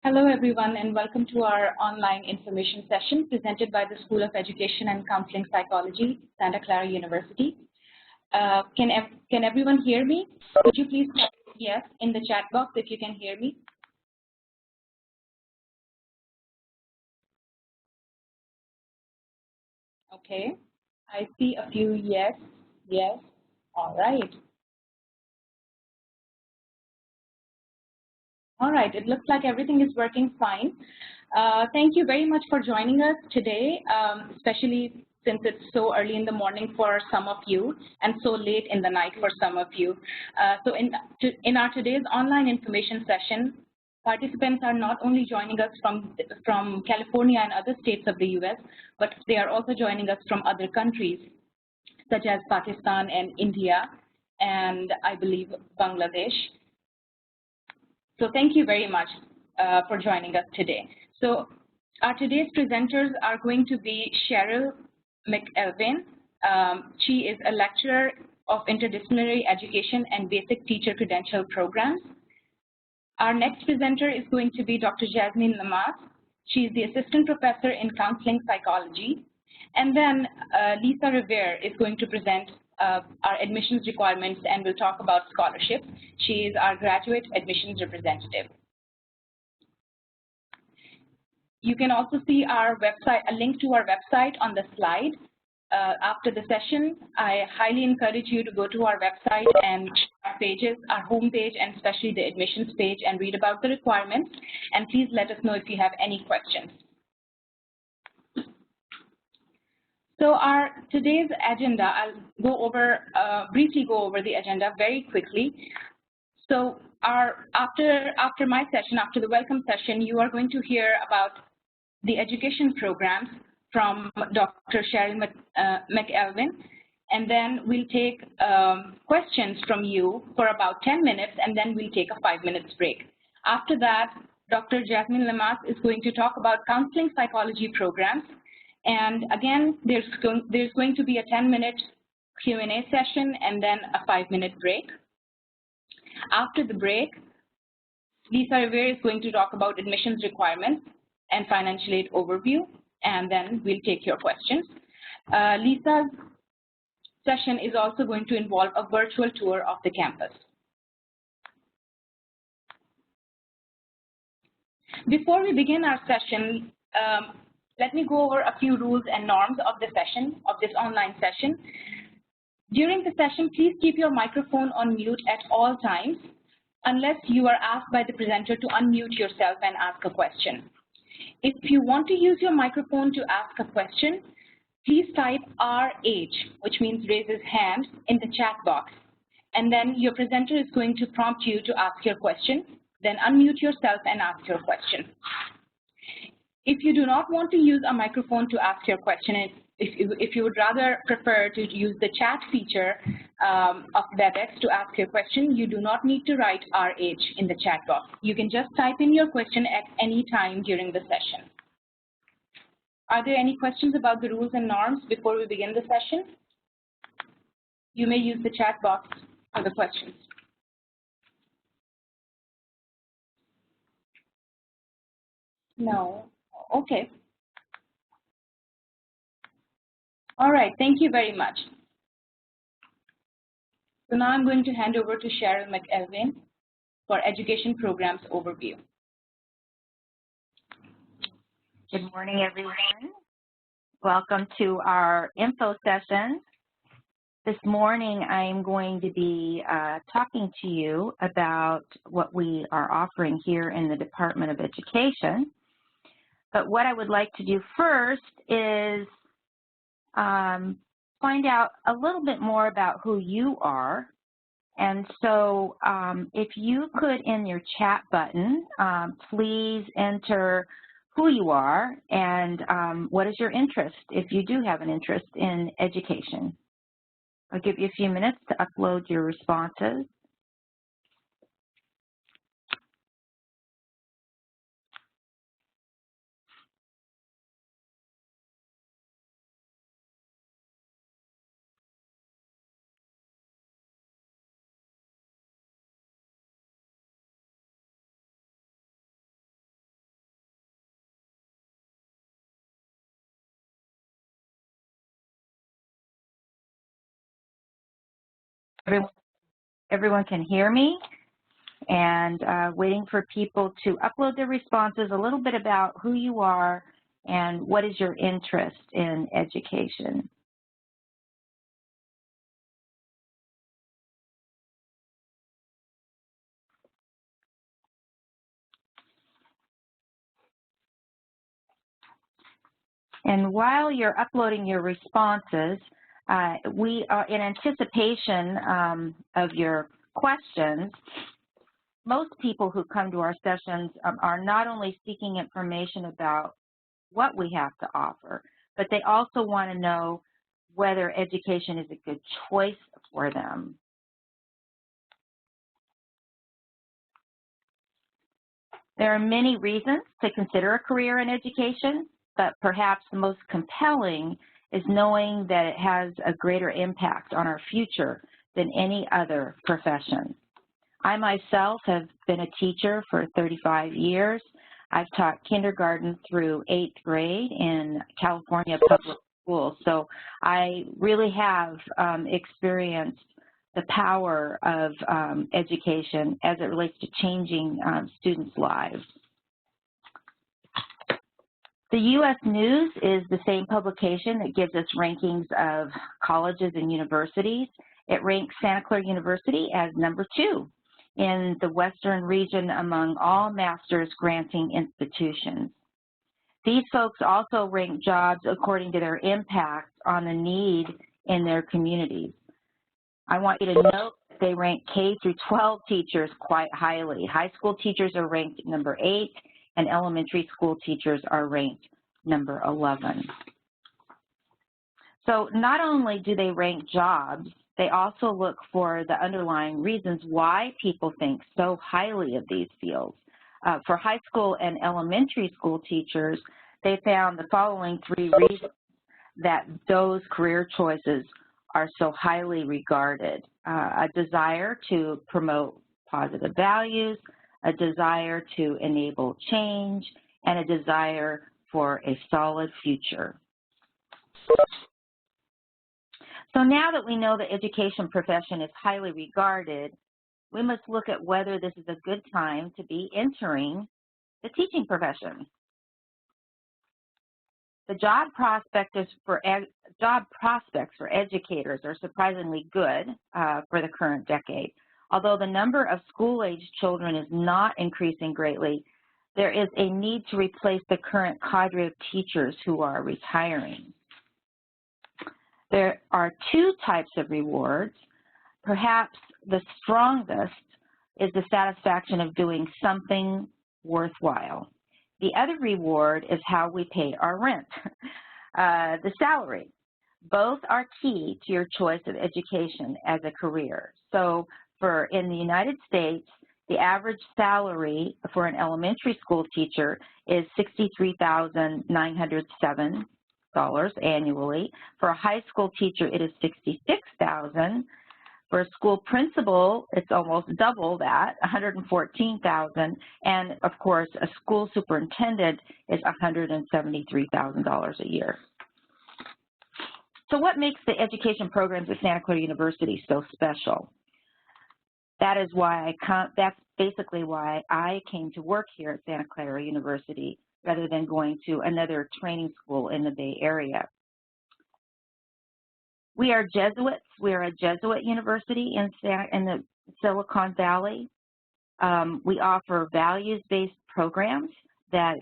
Hello, everyone, and welcome to our online information session presented by the School of Education and Counseling Psychology, Santa Clara University. Can everyone hear me? Could you please type yes in the chat box if you can hear me? Okay, I see a few yes, yes, all right. All right, it looks like everything is working fine. Thank you very much for joining us today, especially since it's so early in the morning for some of you and so late in the night for some of you. So in our today's online information session, participants are not only joining us from California and other states of the US, but they are also joining us from other countries, such as Pakistan and India, and I believe Bangladesh. So thank you very much for joining us today. So our today's presenters are going to be Cheryl McElveen. She is a lecturer of interdisciplinary education and basic teacher credential programs. Our next presenter is going to be Dr. Jasmine Lamas. She is the assistant professor in counseling psychology. And then Lisa Rivera is going to present our admissions requirements and we'll talk about scholarships. She is our graduate admissions representative. You can also see our website, a link to our website on the slide. After the session, I highly encourage you to go to our website and our pages, our home page, and especially the admissions page, and read about the requirements. And please let us know if you have any questions. So our today's agenda, I'll go over briefly go over the agenda very quickly. So after my session, after the welcome session, you are going to hear about the education programs from Dr. Cheryl McElveen, and then we'll take questions from you for about 10 minutes, and then we'll take a 5-minute break. After that, Dr. Jasmine Lamas is going to talk about counseling psychology programs. And again, there's going to be a 10-minute Q&A session and then a 5-minute break. After the break, Lisa Rivera is going to talk about admissions requirements and financial aid overview, and then we'll take your questions. Lisa's session is also going to involve a virtual tour of the campus. Before we begin our session, let me go over a few rules and norms of the session, of this online session. During the session, please keep your microphone on mute at all times, unless you are asked by the presenter to unmute yourself and ask a question. If you want to use your microphone to ask a question, please type RH, which means raise his hand, in the chat box. And then your presenter is going to prompt you to ask your question, then unmute yourself and ask your question. If you do not want to use a microphone to ask your question, if you would rather prefer to use the chat feature of WebEx to ask your question, you do not need to write RH in the chat box. You can just type in your question at any time during the session. Are there any questions about the rules and norms before we begin the session? You may use the chat box for the questions. No. Okay. All right, thank you very much. So now I'm going to hand over to Cheryl McElveen for education programs overview. Good morning, everyone. Welcome to our info session. This morning, I'm going to be talking to you about what we are offering here in the Department of Education. But what I would like to do first is find out a little bit more about who you are. And so if you could, in your chat button, please enter who you are and what is your interest, if you do have an interest in education. I'll give you a few minutes to upload your responses. Everyone can hear me, and waiting for people to upload their responses, a little bit about who you are and what is your interest in education. And while you're uploading your responses, we are in anticipation of your questions. Most people who come to our sessions are not only seeking information about what we have to offer, but they also want to know whether education is a good choice for them. There are many reasons to consider a career in education, but perhaps the most compelling is knowing that it has a greater impact on our future than any other profession. I myself have been a teacher for 35 years. I've taught kindergarten through 8th grade in California public schools, so I really have experienced the power of education as it relates to changing students' lives. The U.S. News is the same publication that gives us rankings of colleges and universities. It ranks Santa Clara University as #2 in the Western region among all master's granting institutions. These folks also rank jobs according to their impact on the need in their communities. I want you to note that they rank K through 12 teachers quite highly. High school teachers are ranked #8, and elementary school teachers are ranked #11. So not only do they rank jobs, they also look for the underlying reasons why people think so highly of these fields. For high school and elementary school teachers, they found the following 3 reasons that those career choices are so highly regarded. A desire to promote positive values, a desire to enable change, and a desire for a solid future. So now that we know the education profession is highly regarded, we must look at whether this is a good time to be entering the teaching profession. The job prospects for educators are surprisingly good for the current decade. Although the number of school-age children is not increasing greatly, there is a need to replace the current cadre of teachers who are retiring. There are 2 types of rewards. Perhaps the strongest is the satisfaction of doing something worthwhile. The other reward is how we pay our rent, the salary. Both are key to your choice of education as a career. So in the United States, the average salary for an elementary school teacher is $63,907 annually. For a high school teacher, it is $66,000. For a school principal, it's almost double that, $114,000, and of course, a school superintendent is $173,000 a year. So what makes the education programs at Santa Clara University so special? That's basically why I came to work here at Santa Clara University rather than going to another training school in the Bay Area. We are Jesuits. We are a Jesuit university in the Silicon Valley. We offer values-based programs that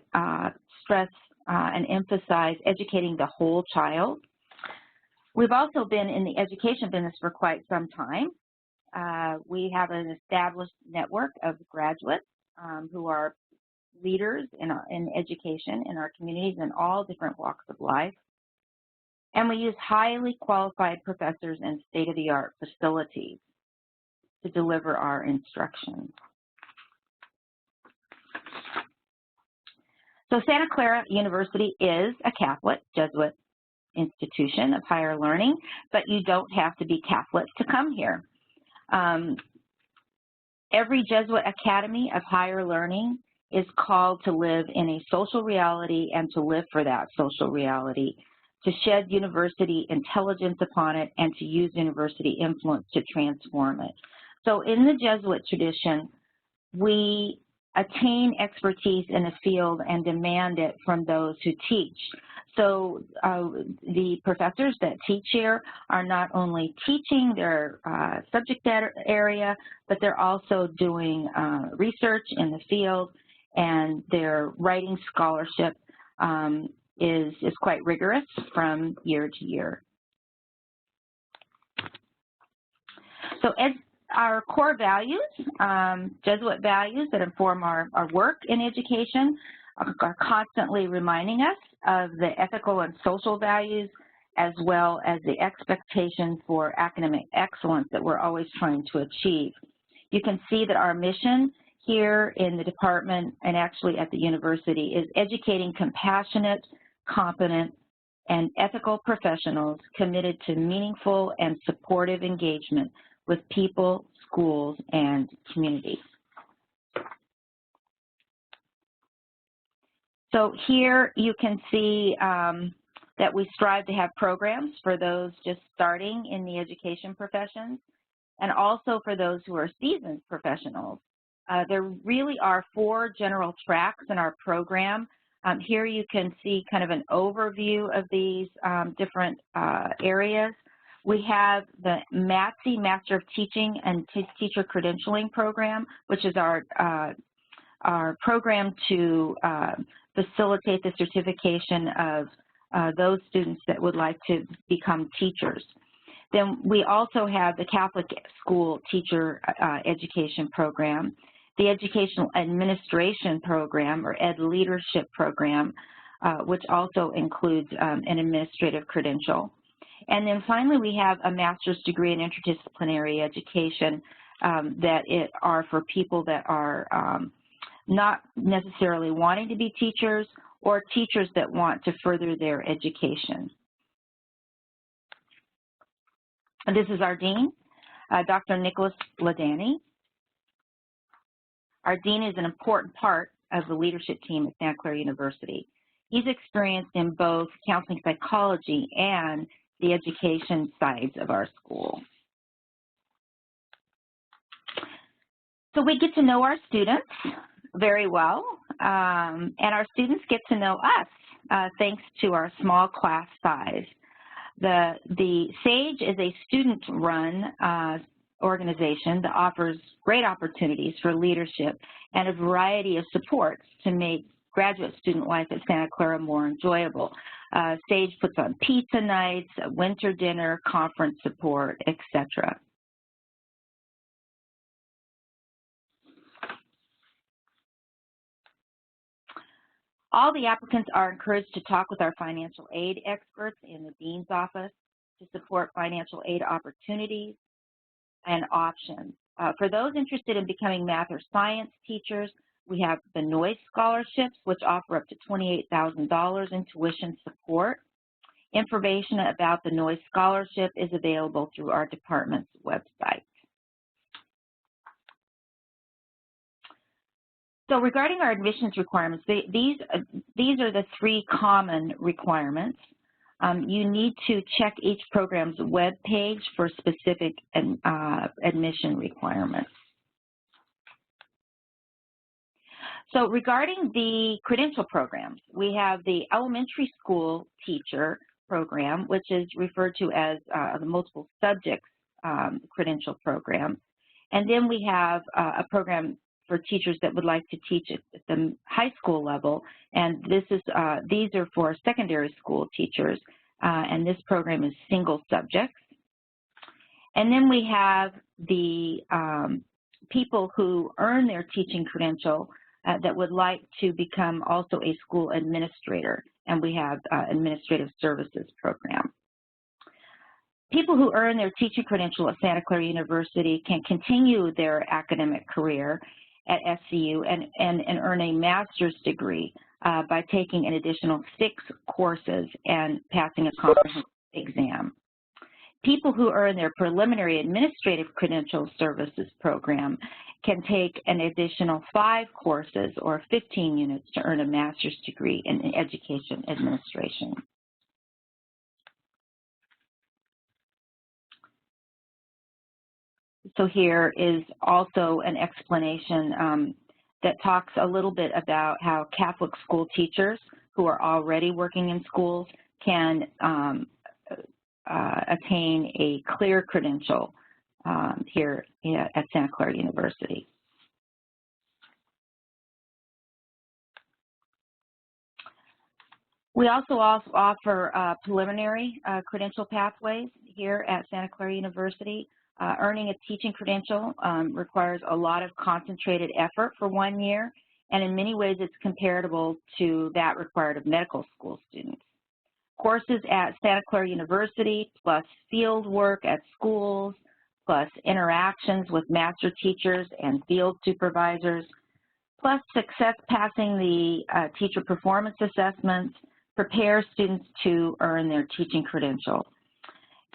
stress and emphasize educating the whole child. We've also been in the education business for quite some time. We have an established network of graduates who are leaders in education in our communities in all different walks of life. And we use highly qualified professors and state-of-the-art facilities to deliver our instruction. So Santa Clara University is a Catholic Jesuit institution of higher learning, but you don't have to be Catholic to come here. Every Jesuit Academy of Higher Learning is called to live in a social reality and to live for that social reality. to shed university intelligence upon it, and to use university influence to transform it. So in the Jesuit tradition, we attain expertise in the field and demand it from those who teach. So the professors that teach here are not only teaching their subject area, but they're also doing research in the field, and their writing scholarship is quite rigorous from year to year. So as our core values, Jesuit values that inform our work in education, are constantly reminding us of the ethical and social values, as well as the expectation for academic excellence that we're always trying to achieve. You can see that our mission here in the department and actually at the university is educating compassionate, competent, and ethical professionals committed to meaningful and supportive engagement with people, schools, and communities. So here you can see that we strive to have programs for those just starting in the education professions, and also for those who are seasoned professionals. There really are 4 general tracks in our program. Here you can see kind of an overview of these different areas. We have the MATSE, Master of Teaching and Teacher Credentialing Program, which is our program to facilitate the certification of those students that would like to become teachers. Then we also have the Catholic School Teacher Education Program, the Educational Administration Program, or Ed Leadership Program, which also includes an administrative credential. And then finally, we have a master's degree in interdisciplinary education that are for people that are not necessarily wanting to be teachers, or teachers that want to further their education. And this is our dean, Dr. Nicholas Ladani. Our dean is an important part of the leadership team at Santa Clara University. He's experienced in both counseling psychology and the education sides of our school. So we get to know our students very well, and our students get to know us thanks to our small class size. The SAGE is a student-run organization that offers great opportunities for leadership and a variety of supports to make graduate student life at Santa Clara more enjoyable. SAGE puts on pizza nights, a winter dinner, conference support, etc. All the applicants are encouraged to talk with our financial aid experts in the dean's office to support financial aid opportunities and options. For those interested in becoming math or science teachers, we have the Noyce scholarships, which offer up to $28,000 in tuition support. Information about the Noyce scholarship is available through our department's website. So regarding our admissions requirements, these are the 3 common requirements. You need to check each program's web page for specific admission requirements. So regarding the credential programs, we have the elementary school teacher program, which is referred to as the multiple subjects credential program. And then we have a program for teachers that would like to teach at the high school level, and these are for secondary school teachers, and this program is single subjects. And then we have the people who earn their teaching credential that would like to become also a school administrator, and we have administrative services program. People who earn their teaching credential at Santa Clara University can continue their academic career at SCU and earn a master's degree by taking an additional 6 courses and passing a comprehensive exam. People who earn their preliminary administrative credential services program can take an additional 5 courses or 15 units to earn a master's degree in education administration. So here is also an explanation that talks a little bit about how Catholic school teachers who are already working in schools can attain a clear credential here at Santa Clara University. We also offer preliminary credential pathways here at Santa Clara University. Earning a teaching credential requires a lot of concentrated effort for 1 year, and in many ways it's comparable to that required of medical school students. Courses at Santa Clara University, plus field work at schools, plus interactions with master teachers and field supervisors, plus success passing the teacher performance assessments, prepare students to earn their teaching credential.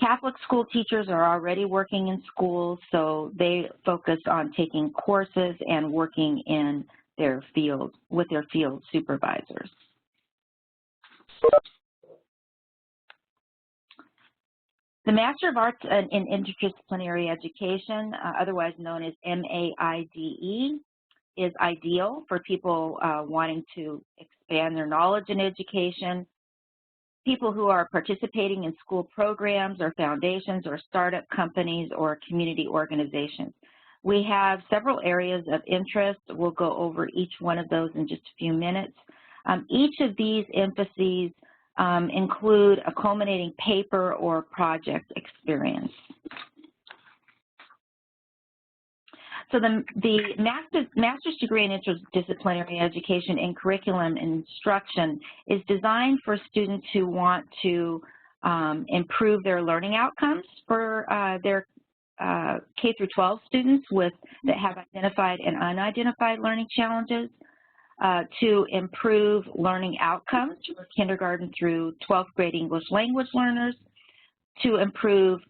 Catholic school teachers are already working in schools, so they focus on taking courses and working in their field with their field supervisors. The Master of Arts in Interdisciplinary Education, otherwise known as MAIDE, is ideal for people wanting to expand their knowledge in education, people who are participating in school programs or foundations or startup companies or community organizations. We have several areas of interest. We'll go over each one of those in just a few minutes. Each of these emphases include a culminating paper or project experience. So the master's degree in interdisciplinary education in curriculum and instruction is designed for students who want to improve their learning outcomes for their K through 12 students that have identified and unidentified learning challenges, to improve learning outcomes for kindergarten through 12th grade English language learners, to improve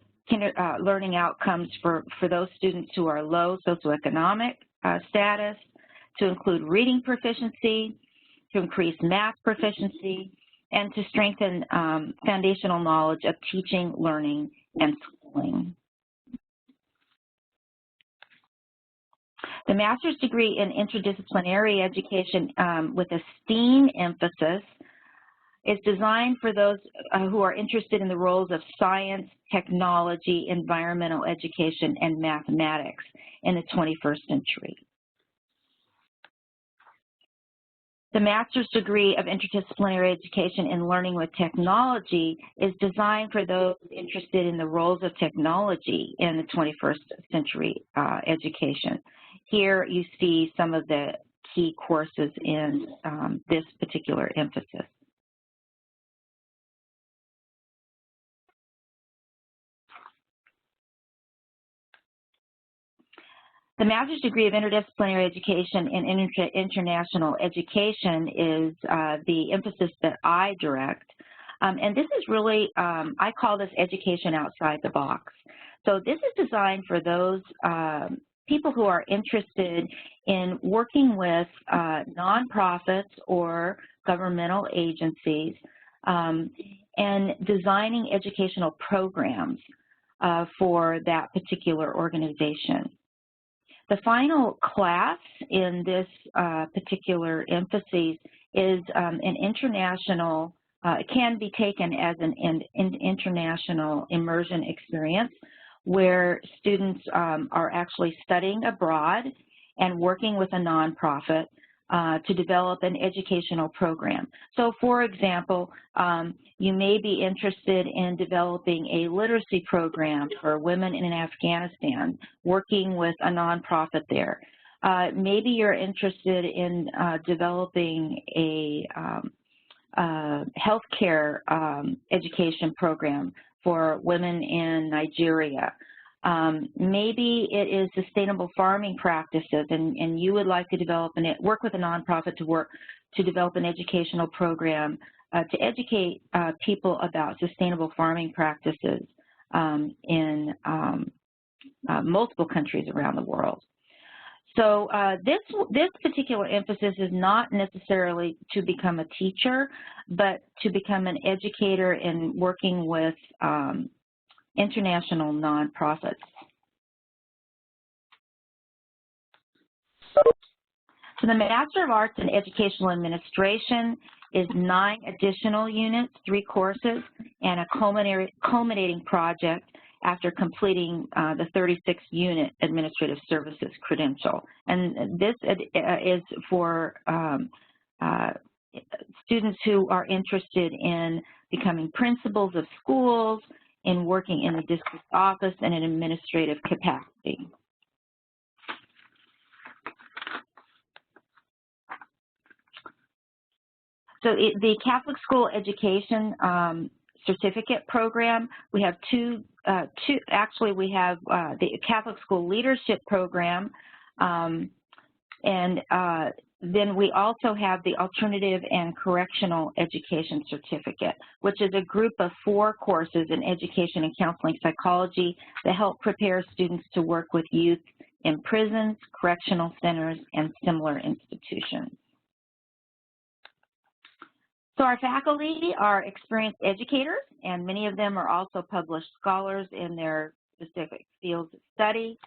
learning outcomes for those students who are low socioeconomic status, to include reading proficiency, to increase math proficiency, and to strengthen foundational knowledge of teaching, learning, and schooling. The master's degree in interdisciplinary education with a STEAM emphasis is designed for those who are interested in the roles of science, technology, environmental education, and mathematics in the 21st century. The master's degree of interdisciplinary education in learning with technology is designed for those interested in the roles of technology in the 21st century education. Here you see some of the key courses in this particular emphasis. The master's degree of interdisciplinary education in international education is the emphasis that I direct. And this is really, I call this education outside the box. So this is designed for those people who are interested in working with nonprofits or governmental agencies and designing educational programs for that particular organization. The final class in this particular emphasis is an international, it can be taken as an international immersion experience where students are actually studying abroad and working with a nonprofit to develop an educational program. So for example, you may be interested in developing a literacy program for women in Afghanistan, working with a nonprofit there. Maybe you're interested in developing a healthcare education program for women in Nigeria. Maybe it is sustainable farming practices, and you would like to develop work with a nonprofit to develop an educational program to educate people about sustainable farming practices in multiple countries around the world. So this particular emphasis is not necessarily to become a teacher, but to become an educator in working with international nonprofits. So the Master of Arts in Educational Administration is 9 additional units, 3 courses, and a culminating project after completing the 36-unit Administrative Services credential. And this is for students who are interested in becoming principals of schools, in working in the district office, and in administrative capacity. So the Catholic School Education Certificate Program, we have actually we have the Catholic School Leadership Program, and then we also have the Alternative and Correctional Education Certificate, which is a group of 4 courses in education and counseling psychology that help prepare students to work with youth in prisons, correctional centers, and similar institutions. So our faculty are experienced educators, and many of them are also published scholars in their specific fields of study.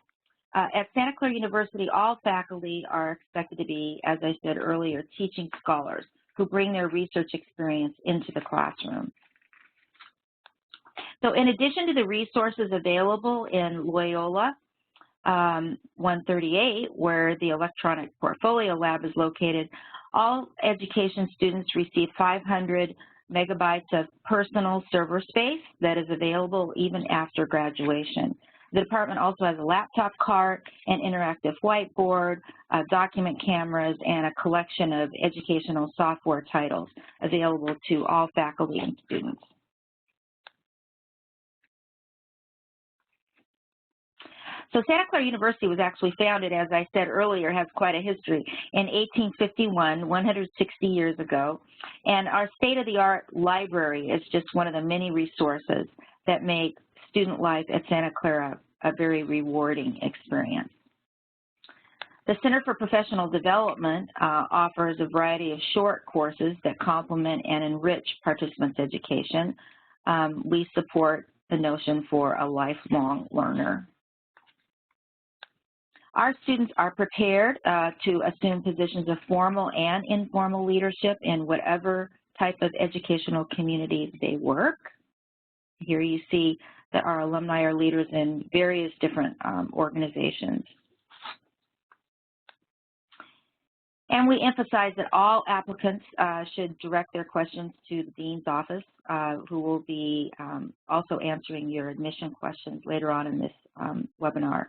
At Santa Clara University, all faculty are expected to be, as I said earlier, teaching scholars who bring their research experience into the classroom. So in addition to the resources available in Loyola 138, where the Electronic Portfolio Lab is located, all education students receive 500 megabytes of personal server space that is available even after graduation. The department also has a laptop cart, an interactive whiteboard, document cameras, and a collection of educational software titles available to all faculty and students. So Santa Clara University was actually founded, as I said earlier, has quite a history, in 1851, 160 years ago. And our state-of-the-art library is just one of the many resources that make student life at Santa Clara a very rewarding experience. The Center for Professional Development offers a variety of short courses that complement and enrich participants' education. We support the notion for a lifelong learner. Our students are prepared to assume positions of formal and informal leadership in whatever type of educational community they work. Here you see that our alumni are leaders in various different organizations. And we emphasize that all applicants should direct their questions to the Dean's office, who will be also answering your admission questions later on in this webinar.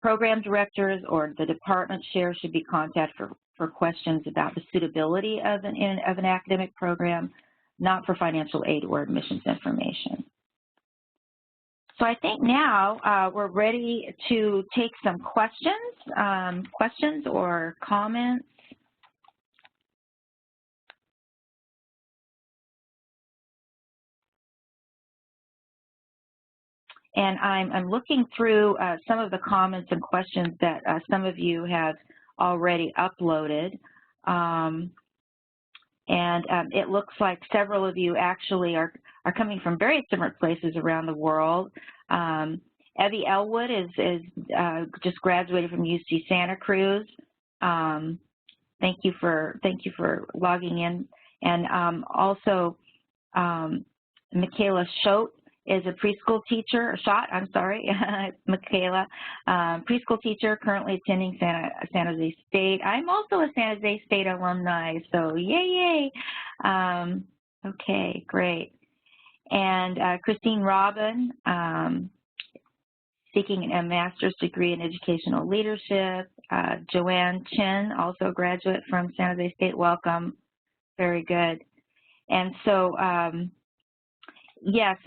Program directors or the department chair should be contacted for questions about the suitability of an academic program, not for financial aid or admissions information. So I think now we're ready to take some questions or comments. And I'm looking through some of the comments and questions that some of you have already uploaded. It looks like several of you actually are coming from various different places around the world. Evie Elwood is just graduated from UC Santa Cruz. Thank you for logging in. And also Michaela Schott is a preschool teacher, Michaela, preschool teacher currently attending San Jose State. I'm also a San Jose State alumni, so yay. Okay, great. And Christine Robin, seeking a master's degree in educational leadership. Joanne Chin, also a graduate from San Jose State, welcome. Very good. And so, yes,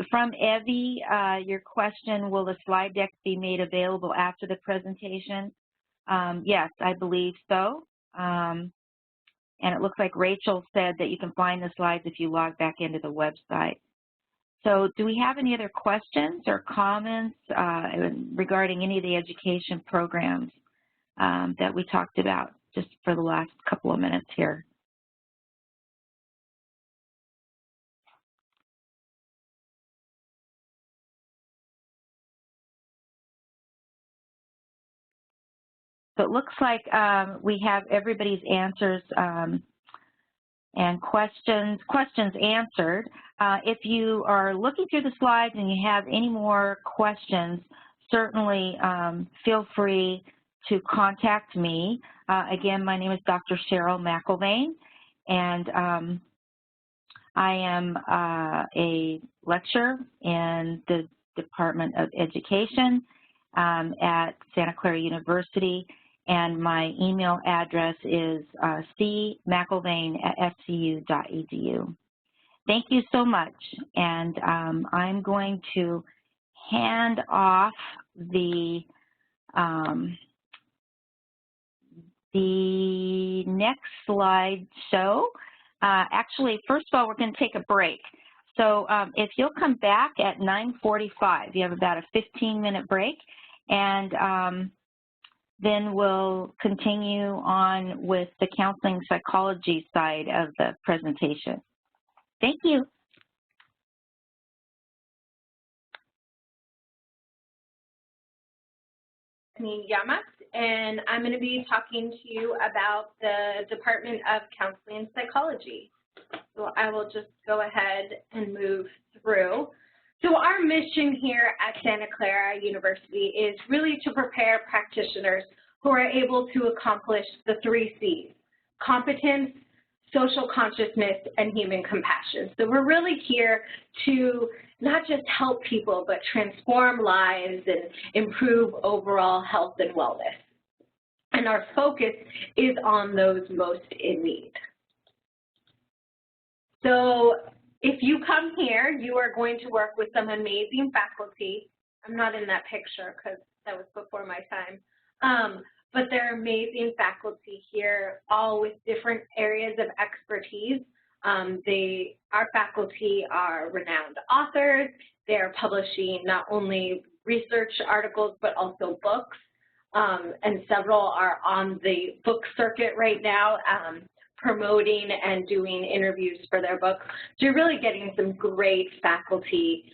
from Evie, your question, will the slide deck be made available after the presentation? Yes, I believe so. And it looks like Rachel said that you can find the slides if you log back into the website. So do we have any other questions or comments regarding any of the education programs that we talked about just for the last couple of minutes here? So it looks like we have everybody's answers and questions answered. If you are looking through the slides and you have any more questions, certainly feel free to contact me. Again, my name is Dr. Cheryl McElvain, and I am a lecturer in the Department of Education at Santa Clara University, and my email address is cmcilvain@scu.edu. Thank you so much, and I'm going to hand off the next slideshow. Actually, first of all, we're going to take a break. So if you'll come back at 9:45, you have about a 15-minute break, and then we'll continue on with the counseling psychology side of the presentation. Thank you. Yamas, and I'm going to be talking to you about the Department of Counseling and Psychology. So I will just go ahead and move through. So our mission here at Santa Clara University is really to prepare practitioners who are able to accomplish the 3 C's: competence, social consciousness, and human compassion. So we're really here to not just help people, but transform lives and improve overall health and wellness. And our focus is on those most in need. So if you come here, you are going to work with some amazing faculty. I'm not in that picture because that was before my time. But they're amazing faculty here, all with different areas of expertise. Our faculty are renowned authors. They're publishing not only research articles, but also books. And several are on the book circuit right now, promoting and doing interviews for their books. So you're really getting some great faculty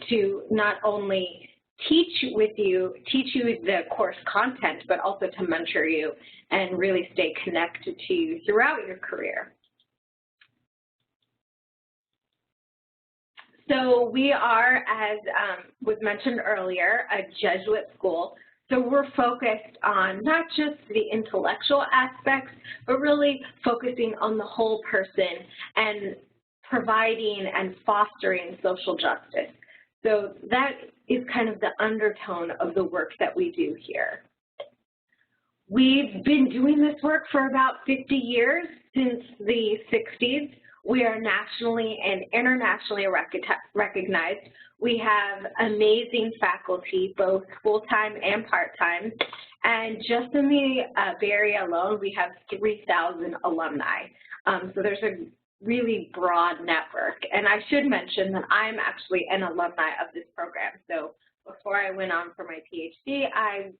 to not only teach you the course content, but also to mentor you and really stay connected to you throughout your career. So we are, as was mentioned earlier, a Jesuit school. So we're focused on not just the intellectual aspects, but really focusing on the whole person and providing and fostering social justice. So that is kind of the undertone of the work that we do here. We've been doing this work for about 50 years, since the 60s. We are nationally and internationally recognized. We have amazing faculty, both full-time and part-time. And just in the Bay Area alone, we have 3,000 alumni. So there's a really broad network. And I should mention that I'm actually an alumni of this program. So before I went on for my PhD, I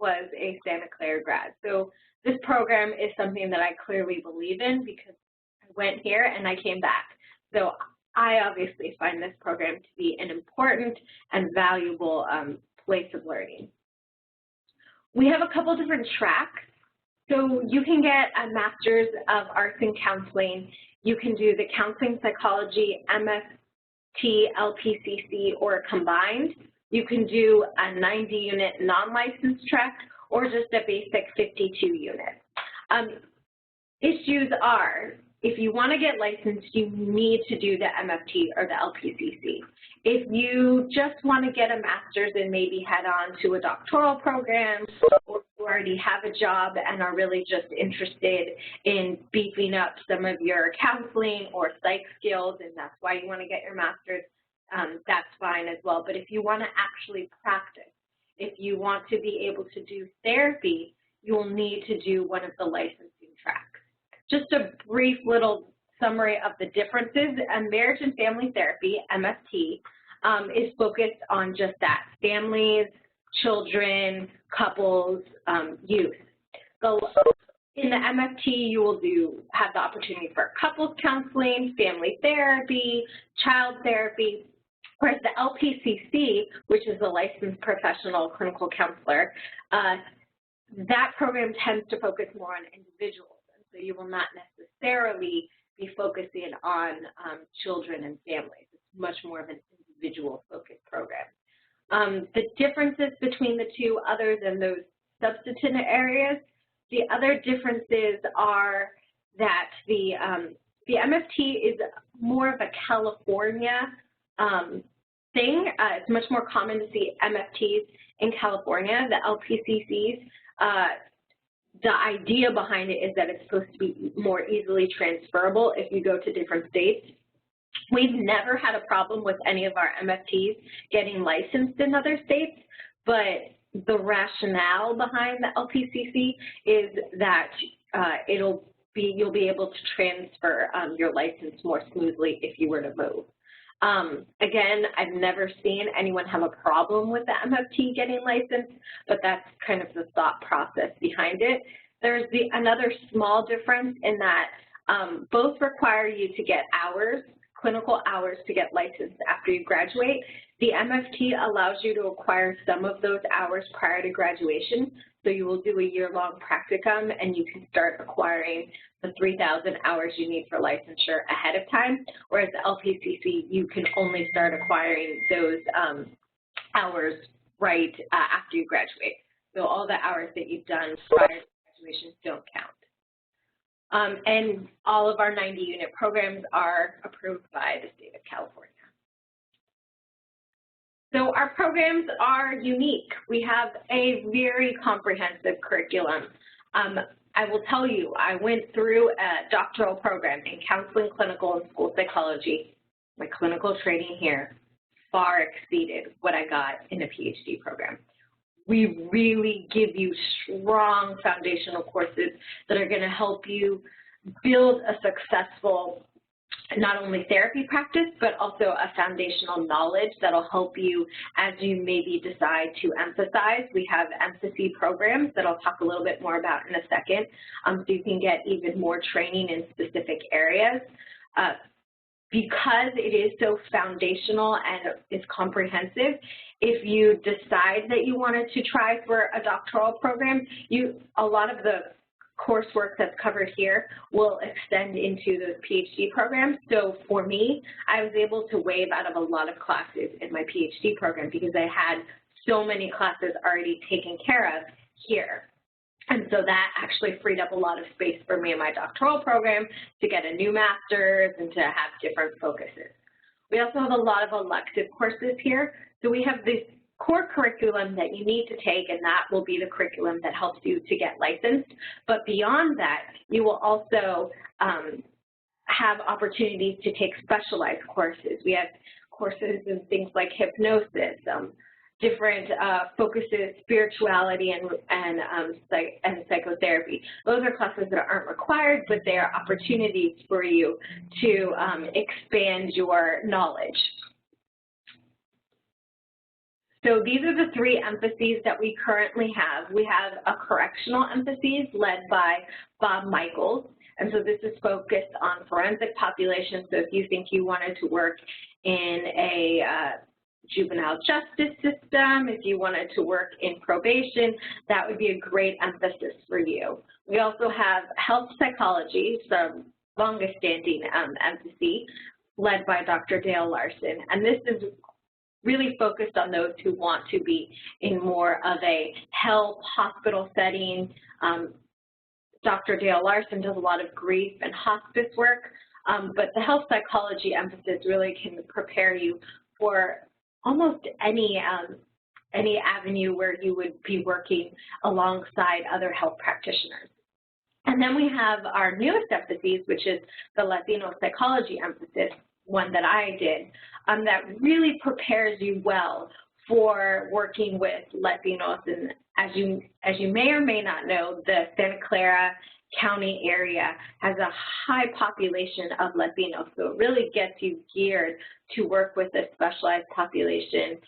was a Santa Clara grad. So this program is something that I clearly believe in because I went here and I came back. So I obviously find this program to be an important and valuable place of learning. We have a couple different tracks. So you can get a Master's of Arts in Counseling. You can do the Counseling Psychology, MST, LPCC, or combined. You can do a 90-unit non-licensed track or just a basic 52 unit. Issues are, if you want to get licensed, you need to do the MFT or the LPCC. If you just want to get a master's and maybe head on to a doctoral program, or you already have a job and are really just interested in beefing up some of your counseling or psych skills, and that's why you want to get your master's, that's fine as well. But if you want to actually practice, if you want to be able to do therapy, you will need to do one of the licensing tracks. Just a brief little summary of the differences. Marriage and family therapy, MFT, is focused on just that, families, children, couples, youth. So in the MFT, you will have the opportunity for couples counseling, family therapy, child therapy, whereas the LPCC, which is a licensed professional clinical counselor, that program tends to focus more on individuals, and so you will not necessarily be focusing on children and families. It's much more of an individual-focused program. The differences between the two, other than those substantive areas, the other differences are that the MFT is more of a California thing. It's much more common to see MFTs in California. The LPCCs, the idea behind it is that it's supposed to be more easily transferable if you go to different states. We've never had a problem with any of our MFTs getting licensed in other states, but the rationale behind the LPCC is that you'll be able to transfer your license more smoothly if you were to move. Again, I've never seen anyone have a problem with the MFT getting licensed, but that's kind of the thought process behind it. There's another small difference in that both require you to get hours, clinical hours, to get licensed after you graduate. The MFT allows you to acquire some of those hours prior to graduation, so you will do a year-long practicum and you can start acquiring the 3,000 hours you need for licensure ahead of time, whereas the LPCC, you can only start acquiring those hours right after you graduate. So all the hours that you've done prior to graduation don't count. And all of our 90-unit programs are approved by the state of California. So our programs are unique. We have a very comprehensive curriculum. I will tell you, I went through a doctoral program in counseling, clinical, and school psychology. My clinical training here far exceeded what I got in a PhD program. We really give you strong foundational courses that are going to help you build a successful not only therapy practice, but also a foundational knowledge that'll help you as you maybe decide to emphasize. We have emphasis programs that I'll talk a little bit more about in a second, so you can get even more training in specific areas. Because it is so foundational and is comprehensive, if you decide that you wanted to try for a doctoral program, a lot of the coursework that's covered here will extend into those PhD programs. So for me, I was able to waive out of a lot of classes in my PhD program because I had so many classes already taken care of here. And so that actually freed up a lot of space for me in my doctoral program to get a new master's and to have different focuses. We also have a lot of elective courses here. So we have this core curriculum that you need to take, and that will be the curriculum that helps you to get licensed. But beyond that, you will also have opportunities to take specialized courses. We have courses in things like hypnosis, different focuses, spirituality, and psychotherapy. Those are classes that aren't required, but they are opportunities for you to expand your knowledge. So these are the three emphases that we currently have. We have a correctional emphasis led by Bob Michaels, and so this is focused on forensic populations. So if you think you wanted to work in a juvenile justice system, if you wanted to work in probation, that would be a great emphasis for you. We also have health psychology, some longest standing emphasis, led by Dr. Dale Larson. And this is really focused on those who want to be in more of a health hospital setting. Dr. Dale Larson does a lot of grief and hospice work, but the health psychology emphasis really can prepare you for almost any avenue where you would be working alongside other health practitioners. And then we have our newest emphasis, which is the Latino psychology emphasis, one that I did, that really prepares you well for working with Latinos. And as you may or may not know, the Santa Clara County area has a high population of Latinos, so it really gets you geared to work with a specialized population.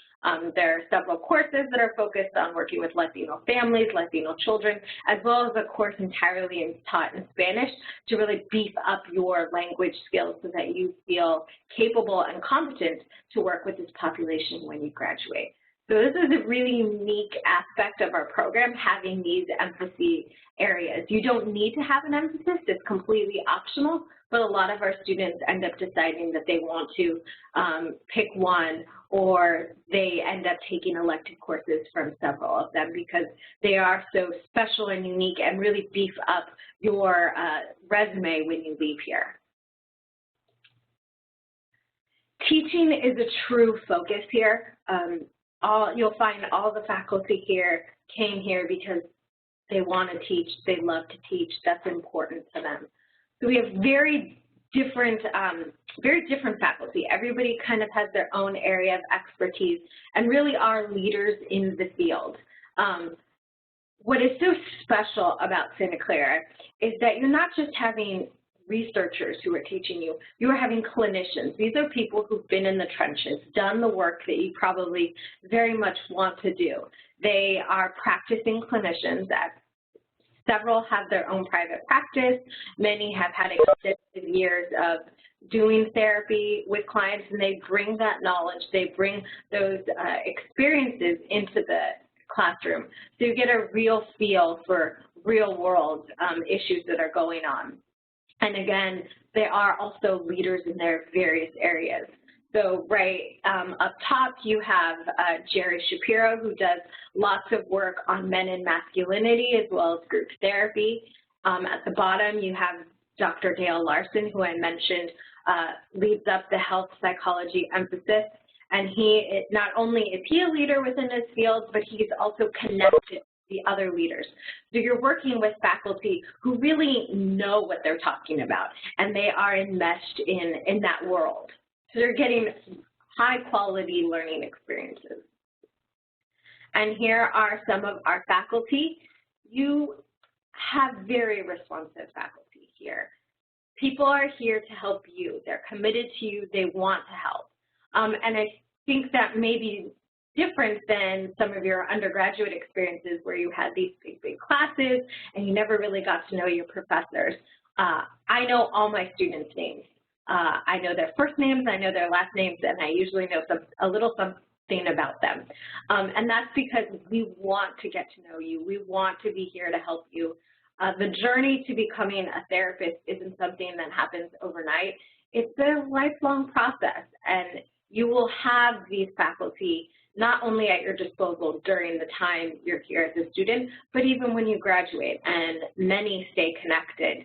There are several courses that are focused on working with Latino families, Latino children, as well as a course entirely taught in Spanish to really beef up your language skills so that you feel capable and competent to work with this population when you graduate. So this is a really unique aspect of our program, having these empathy areas. You don't need to have an emphasis, it's completely optional, but a lot of our students end up deciding that they want to pick one, or they end up taking elective courses from several of them because they are so special and unique and really beef up your resume when you leave here. Teaching is a true focus here. You'll find all the faculty here came here because they want to teach, they love to teach, that's important to them. So we have very different faculty. Everybody kind of has their own area of expertise and really are leaders in the field. What is so special about Santa Clara is that you're not just having researchers who are teaching you, you are having clinicians. These are people who've been in the trenches, done the work that you probably very much want to do. They are practicing clinicians. Several have their own private practice. Many have had extensive years of doing therapy with clients, and they bring that knowledge, they bring those experiences into the classroom. So you get a real feel for real world issues that are going on. And again, they are also leaders in their various areas. So right up top, you have Jerry Shapiro, who does lots of work on men and masculinity as well as group therapy. At the bottom, you have Dr. Dale Larson, who I mentioned leads up the health psychology emphasis. And not only is he a leader within his field, but he's also connected the other leaders. So you're working with faculty who really know what they're talking about, and they are enmeshed in that world. So they're getting high quality learning experiences. And here are some of our faculty. You have very responsive faculty here. People are here to help you. They're committed to you. They want to help. And I think that may be different than some of your undergraduate experiences where you had these big classes and you never really got to know your professors. I know all my students' names. I know their first names, I know their last names, and I usually know a little something about them. And that's because we want to get to know you. We want to be here to help you. The journey to becoming a therapist isn't something that happens overnight. It's a lifelong process, and you will have these faculty not only at your disposal during the time you're here as a student, but even when you graduate, and many stay connected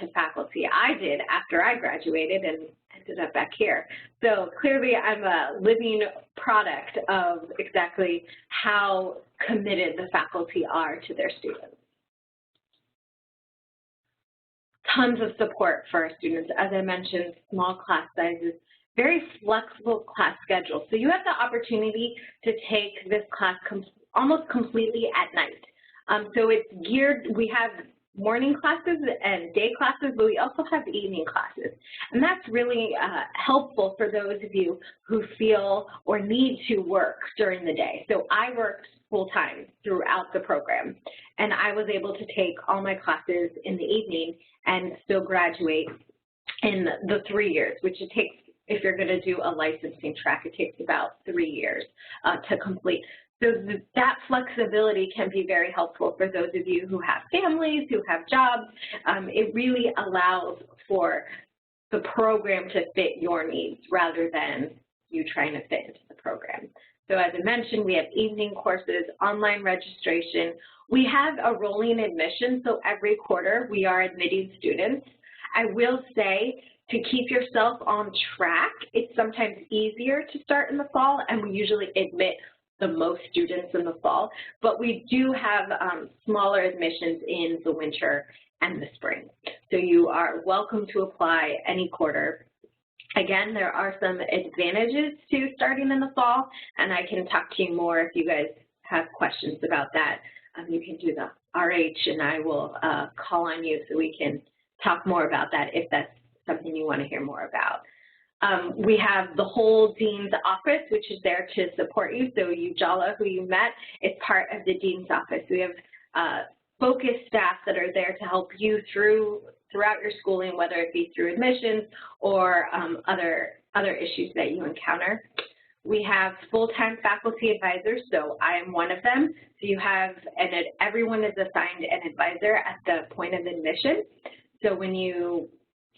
to faculty. I did after I graduated and ended up back here. So clearly I'm a living product of exactly how committed the faculty are to their students. Tons of support for our students. As I mentioned, small class sizes, very flexible class schedule. So you have the opportunity to take this class almost completely at night. So it's geared, we have morning classes and day classes, but we also have evening classes. And that's really helpful for those of you who feel or need to work during the day. So I worked full-time throughout the program, and I was able to take all my classes in the evening and still graduate in the 3 years, which it takes, if you're going to do a licensing track, it takes about 3 years to complete. So that flexibility can be very helpful for those of you who have families, who have jobs. It really allows for the program to fit your needs rather than you trying to fit into the program. So as I mentioned, we have evening courses, online registration. We have a rolling admission, so every quarter we are admitting students. I will say, to keep yourself on track, it's sometimes easier to start in the fall, and we usually admit the most students in the fall, but we do have smaller admissions in the winter and the spring. So you are welcome to apply any quarter. Again, there are some advantages to starting in the fall, and I can talk to you more if you guys have questions about that. You can do the RH, and I will call on you so we can talk more about that if that's something you want to hear more about. We have the whole Dean's office, which is there to support you. So Ujala, who you met, is part of the Dean's office. We have focused staff that are there to help you throughout your schooling, whether it be through admissions or other issues that you encounter. We have full-time faculty advisors, so I am one of them. So you have, and everyone is assigned an advisor at the point of admission. So when you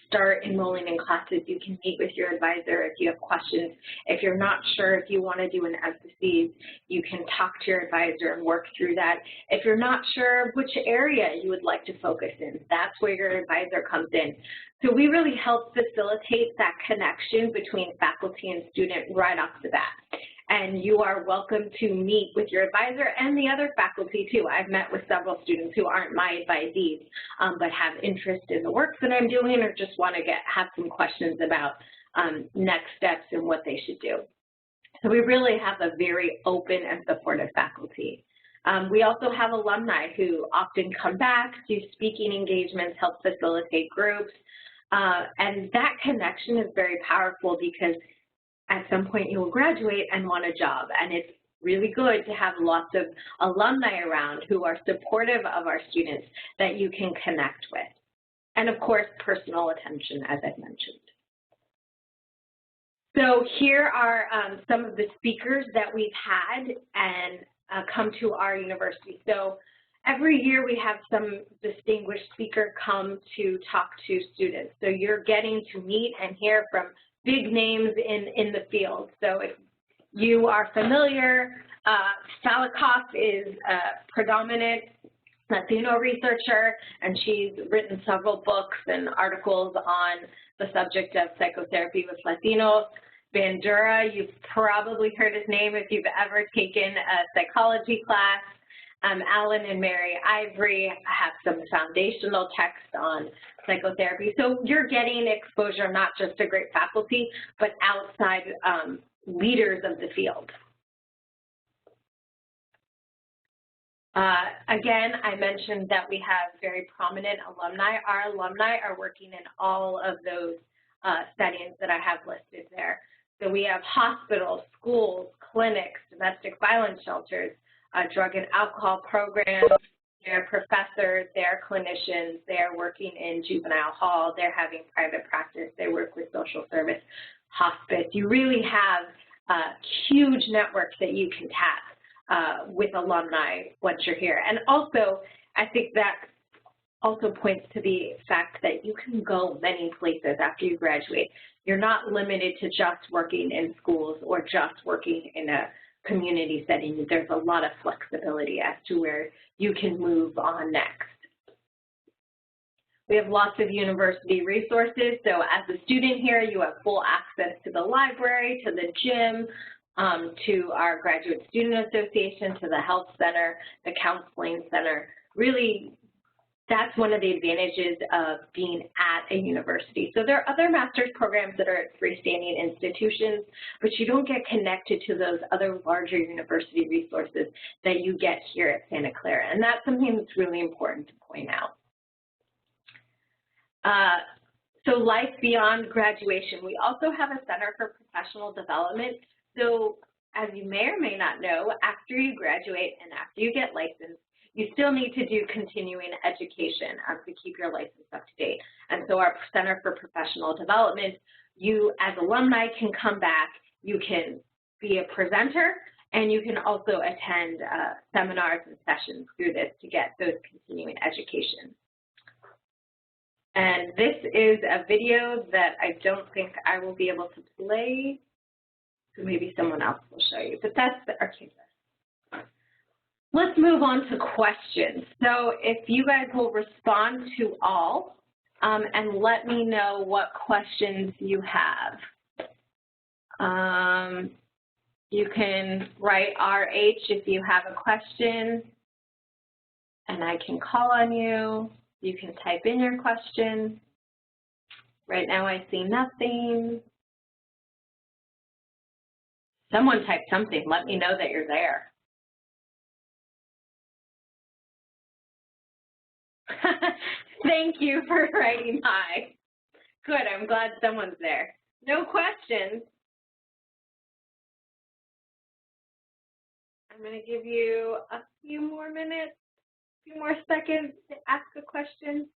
start enrolling in classes, you can meet with your advisor if you have questions. If you're not sure if you want to do an SCU, you can talk to your advisor and work through that. If you're not sure which area you would like to focus in, that's where your advisor comes in. So we really help facilitate that connection between faculty and student right off the bat. And you are welcome to meet with your advisor and the other faculty too. I've met with several students who aren't my advisees, but have interest in the work that I'm doing or just want to have some questions about next steps and what they should do. So we really have a very open and supportive faculty. We also have alumni who often come back, do speaking engagements, help facilitate groups, and that connection is very powerful because at some point you will graduate and want a job, and it's really good to have lots of alumni around who are supportive of our students that you can connect with. And of course, personal attention, as I've mentioned. So here are some of the speakers that we've had and come to our university. So every year we have some distinguished speaker come to talk to students. So you're getting to meet and hear from big names in the field. So if you are familiar, Salikov is a predominant Latino researcher, and she's written several books and articles on the subject of psychotherapy with Latinos. Bandura, you've probably heard his name if you've ever taken a psychology class. Alan and Mary Ivory have some foundational text on psychotherapy. So you're getting exposure not just to great faculty, but outside leaders of the field. Again, I mentioned that we have very prominent alumni. Our alumni are working in all of those settings that I have listed there. So we have hospitals, schools, clinics, domestic violence shelters, drug and alcohol programs. They're professors, they're clinicians, they're working in juvenile hall, they're having private practice, they work with social service, hospice. You really have a huge network that you can tap with alumni once you're here. And also, I think that also points to the fact that you can go many places after you graduate. You're not limited to just working in schools or just working in a community setting. There's a lot of flexibility as to where you can move on next. We have lots of university resources. So as a student here, you have full access to the library, to the gym, to our Graduate Student Association, to the health center, the counseling center. Really, that's one of the advantages of being at a university. So there are other master's programs that are at freestanding institutions, but you don't get connected to those other larger university resources that you get here at Santa Clara. And that's something that's really important to point out. So life beyond graduation. We also have a Center for Professional Development. So as you may or may not know, after you graduate and after you get licensed, you still need to do continuing education to keep your license up to date. And so our Center for Professional Development, you as alumni can come back, you can be a presenter, and you can also attend seminars and sessions through this to get those continuing education. And this is a video that I don't think I will be able to play, so maybe someone else will show you, but that's the archive. Let's move on to questions. So if you guys will respond to all and let me know what questions you have. You can write RH if you have a question, and I can call on you. You can type in your question. Right now I see nothing. Someone type something. Let me know that you're there. Thank you for writing hi. Good, I'm glad someone's there. No questions. I'm going to give you a few more minutes, a few more seconds to ask a question.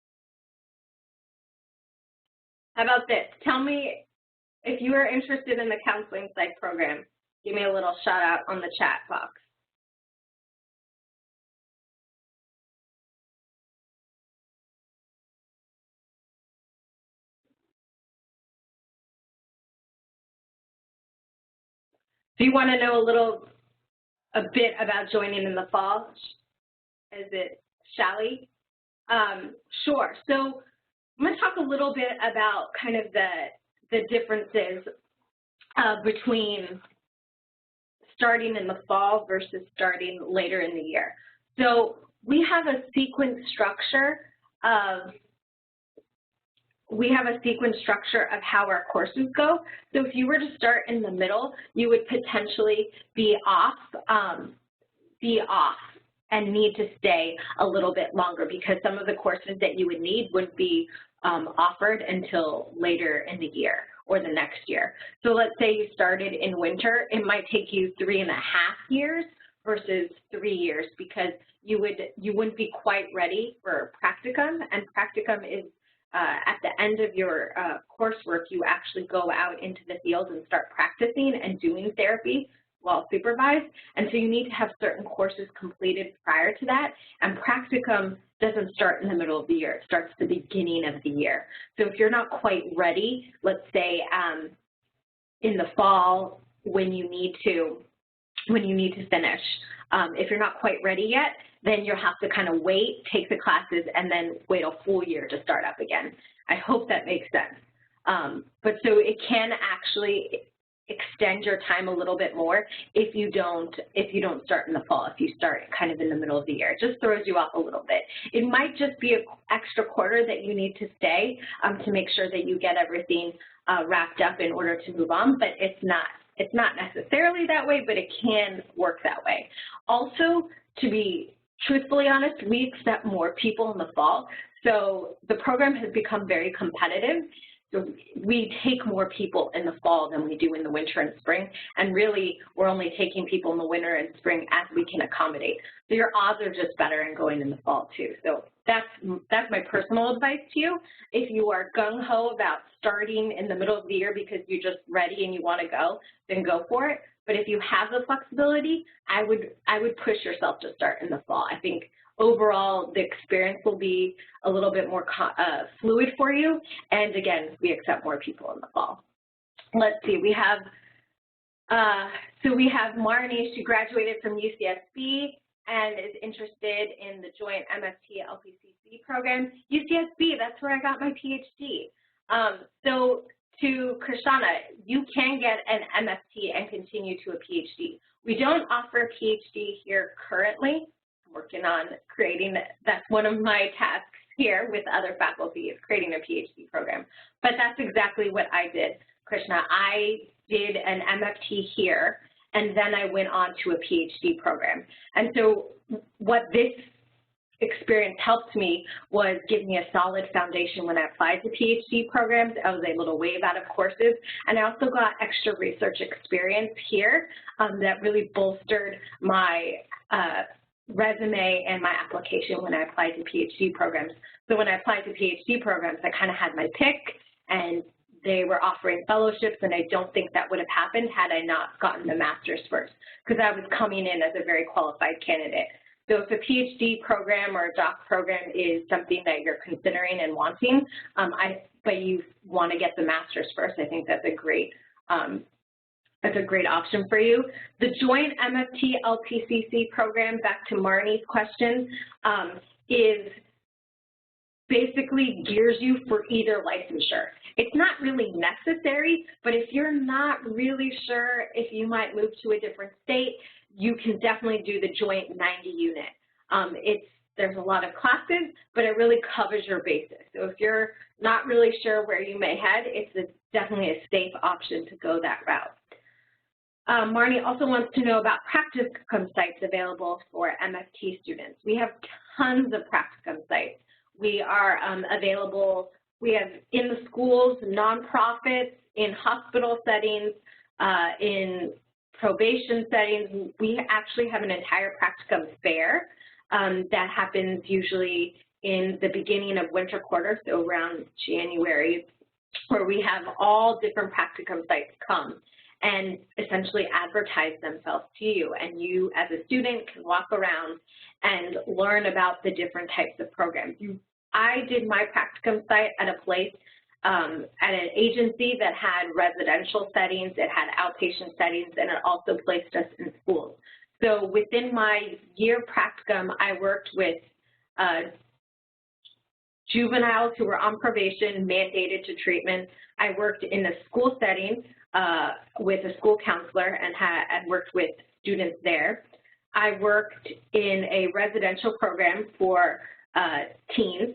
How about this? Tell me if you are interested in the counseling psych program. give me a little shout out on the chat box. Do you want to know a bit about joining in the fall? Is it Shally? Sure. So I'm going to talk a little bit about kind of the differences between starting in the fall versus starting later in the year. So we have a sequence structure of how our courses go. So if you were to start in the middle, you would potentially be off and need to stay a little bit longer because some of the courses that you would need wouldn't be offered until later in the year or the next year. So let's say you started in winter, it might take you 3.5 years versus 3 years because you wouldn't be quite ready for practicum, and practicum is at the end of your coursework, you actually go out into the field and start practicing and doing therapy while supervised, and so you need to have certain courses completed prior to that, and practicum doesn't start in the middle of the year, it starts at the beginning of the year. So if you're not quite ready, let's say in the fall when you need to finish, if you're not quite ready yet, then you'll have to kind of wait, take the classes, and then wait a full year to start up again. I hope that makes sense. But so it can actually extend your time a little bit more if you don't start in the fall, if you start kind of in the middle of the year. It just throws you off a little bit. It might just be an extra quarter that you need to stay to make sure that you get everything wrapped up in order to move on, but it's not necessarily that way, but it can work that way. Also, to be truthfully honest, we accept more people in the fall, so the program has become very competitive. So we take more people in the fall than we do in the winter and spring, and really we're only taking people in the winter and spring as we can accommodate. So your odds are just better in going in the fall too. So that's my personal advice to you. If you are gung-ho about starting in the middle of the year because you're just ready and you want to go, then go for it. But if you have the flexibility, I would push yourself to start in the fall. I think overall the experience will be a little bit more fluid for you, and again, we accept more people in the fall. Let's see, we have Marnie. She graduated from UCSB and is interested in the joint MFT LPCC program. UCSB, that's where I got my PhD. So to Krishana, you can get an MFT and continue to a PhD. We don't offer a PhD here currently. I'm working on creating that. That's one of my tasks here with other faculty is creating a PhD program. But that's exactly what I did, Krishna. I did an MFT here, and then I went on to a PhD program. And so what this experience helped me was give me a solid foundation when I applied to PhD programs. I was able to waive out of courses, and I also got extra research experience here that really bolstered my resume and my application when I applied to PhD programs. So when I applied to PhD programs, I kind of had my pick, and they were offering fellowships, and I don't think that would have happened had I not gotten the master's first, because I was coming in as a very qualified candidate. So if a PhD program or a doc program is something that you're considering and wanting, but you want to get the master's first, I think that's a great option for you. The joint MFT LPCC program, back to Marnie's question, is basically gears you for either licensure. It's not really necessary, but if you're not really sure if you might move to a different state, you can definitely do the joint 90 unit. There's a lot of classes, but it really covers your bases. So if you're not really sure where you may head, it's definitely a safe option to go that route. Marnie also wants to know about practicum sites available for MFT students. We have tons of practicum sites. We are available, we have in the schools, nonprofits, in hospital settings, in probation settings. We actually have an entire practicum fair that happens usually in the beginning of winter quarter, so around January, where we have all different practicum sites come. and essentially advertise themselves to you. And you, as a student, can walk around and learn about the different types of programs. I did my practicum site at a place, at an agency that had residential settings, it had outpatient settings, and it also placed us in schools. So within my year practicum, I worked with juveniles who were on probation, mandated to treatment. I worked in a school setting with a school counselor and worked with students there. I worked in a residential program for teens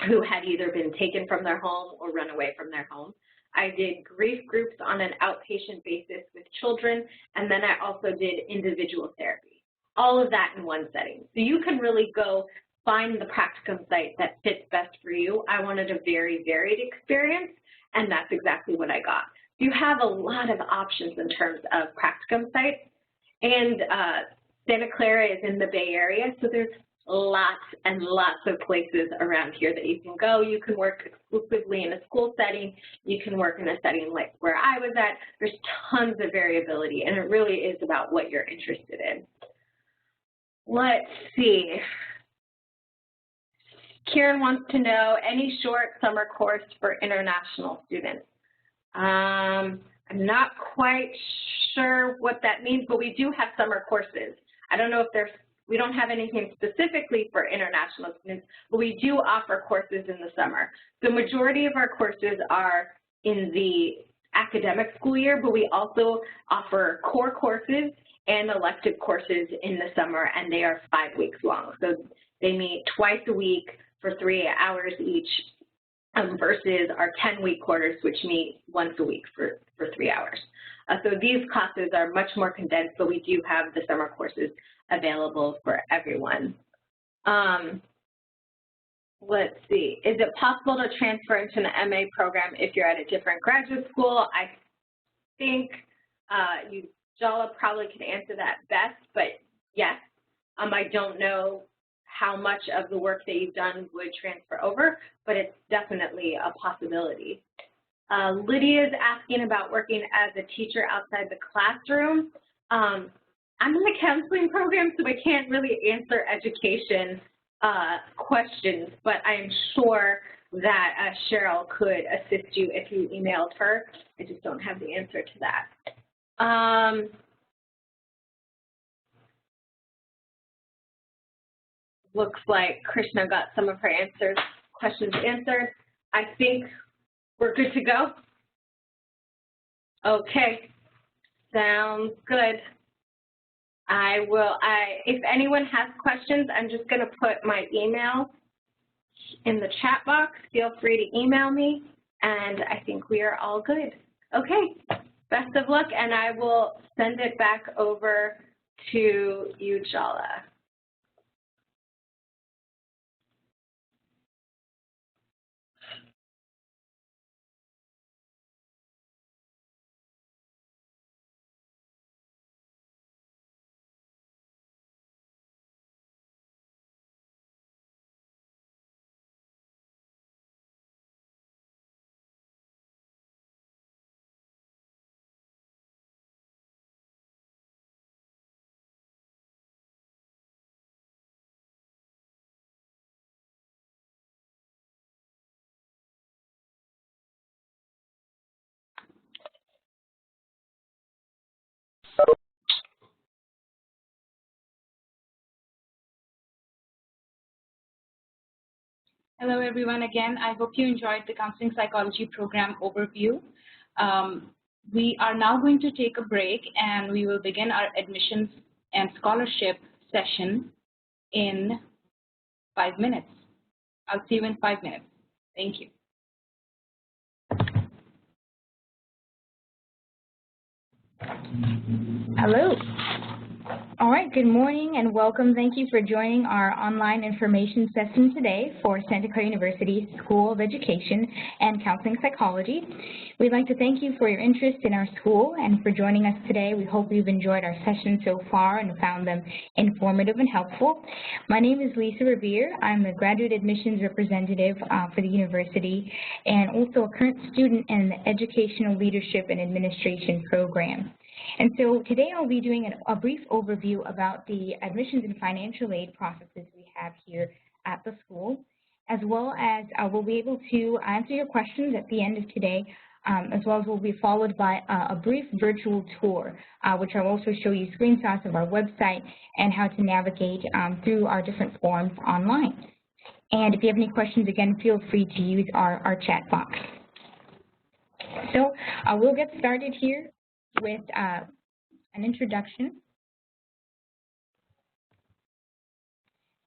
who had either been taken from their home or run away from their home. I did grief groups on an outpatient basis with children, and then I also did individual therapy. All of that in one setting. So you can really go find the practicum site that fits best for you. I wanted a very varied experience, and that's exactly what I got. You have a lot of options in terms of practicum sites, and Santa Clara is in the Bay Area, so there's lots and lots of places around here that you can go. You can work exclusively in a school setting. You can work in a setting like where I was at. There's tons of variability, and it really is about what you're interested in. Let's see. Kieran wants to know, any short summer course for international students? I'm not quite sure what that means, but we do have summer courses. I don't know if we don't have anything specifically for international students, but we do offer courses in the summer. The majority of our courses are in the academic school year, but we also offer core courses and elective courses in the summer, and they are 5 weeks long. So they meet twice a week for 3 hours each, versus our 10-week quarters, which meet once a week for 3 hours. So these classes are much more condensed, but we do have the summer courses available for everyone. Let's see. Is it possible to transfer into an MA program if you're at a different graduate school? I think Jala probably can answer that best, but yes. I don't know how much of the work that you've done would transfer over, but it's definitely a possibility. Lydia's asking about working as a teacher outside the classroom. I'm in the counseling program, so I can't really answer education questions, but I'm sure that Cheryl could assist you if you emailed her. I just don't have the answer to that. Looks like Krishna got some of her questions answered. I think we're good to go. Okay, sounds good. If anyone has questions, I'm just going to put my email in the chat box. Feel free to email me, and I think we are all good. Okay, best of luck, and I will send it back over to you, Jala. Hello, everyone. Again, I hope you enjoyed the counseling psychology program overview. We are now going to take a break, and we will begin our admissions and scholarship session in 5 minutes. I'll see you in 5 minutes. Thank you. Hello. All right, good morning and welcome. Thank you for joining our online information session today for Santa Clara University School of Education and Counseling Psychology. We'd like to thank you for your interest in our school and for joining us today. We hope you've enjoyed our sessions so far and found them informative and helpful. My name is Lisa Revere. I'm the Graduate Admissions Representative for the university and also a current student in the Educational Leadership and Administration program. And so today I'll be doing a brief overview about the admissions and financial aid processes we have here at the school, as well as we'll be able to answer your questions at the end of today, as well as will be followed by a brief virtual tour, which I'll also show you screenshots of our website and how to navigate through our different forms online. And if you have any questions, again, feel free to use our chat box. So we'll get started here with an introduction.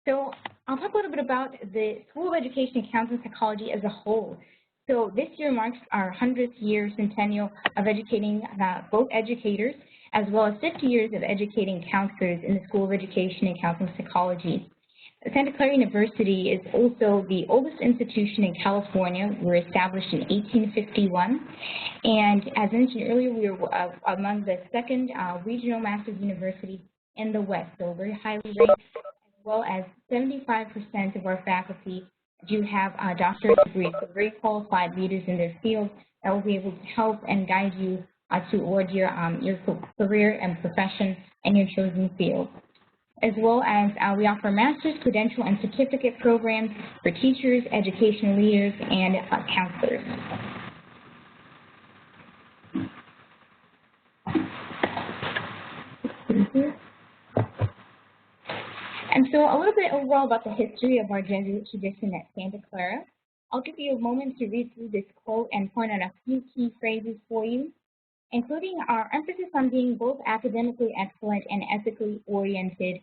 So I'll talk a little bit about the School of Education and Counseling Psychology as a whole. So this year marks our 100th year centennial of educating both educators as well as 50 years of educating counselors in the School of Education and Counseling Psychology. Santa Clara University is also the oldest institution in California. We were established in 1851. And as mentioned earlier, we were among the second regional master's university in the West, so very highly ranked, as well as 75% of our faculty do have doctorate degrees, so very qualified leaders in their field that will be able to help and guide you toward your career and profession and your chosen field. As well as we offer master's, credential, and certificate programs for teachers, educational leaders, and counselors. And so a little bit overall about the history of our Jesuit tradition at Santa Clara. I'll give you a moment to read through this quote and point out a few key phrases for you, including our emphasis on being both academically excellent and ethically oriented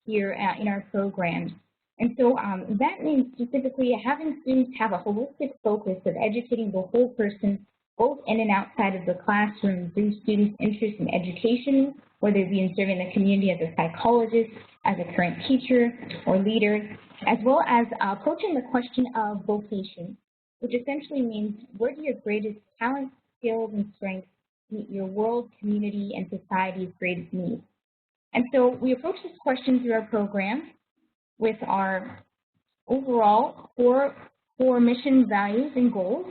here in our programs. And so that means specifically having students have a holistic focus of educating the whole person, both in and outside of the classroom, through students' interest in education, whether it be in serving the community as a psychologist, as a current teacher or leader, as well as approaching the question of vocation, which essentially means where do your greatest talents, skills, and strengths meet your world, community, and society's greatest needs. And so we approach this question through our program with our overall core mission, values, and goals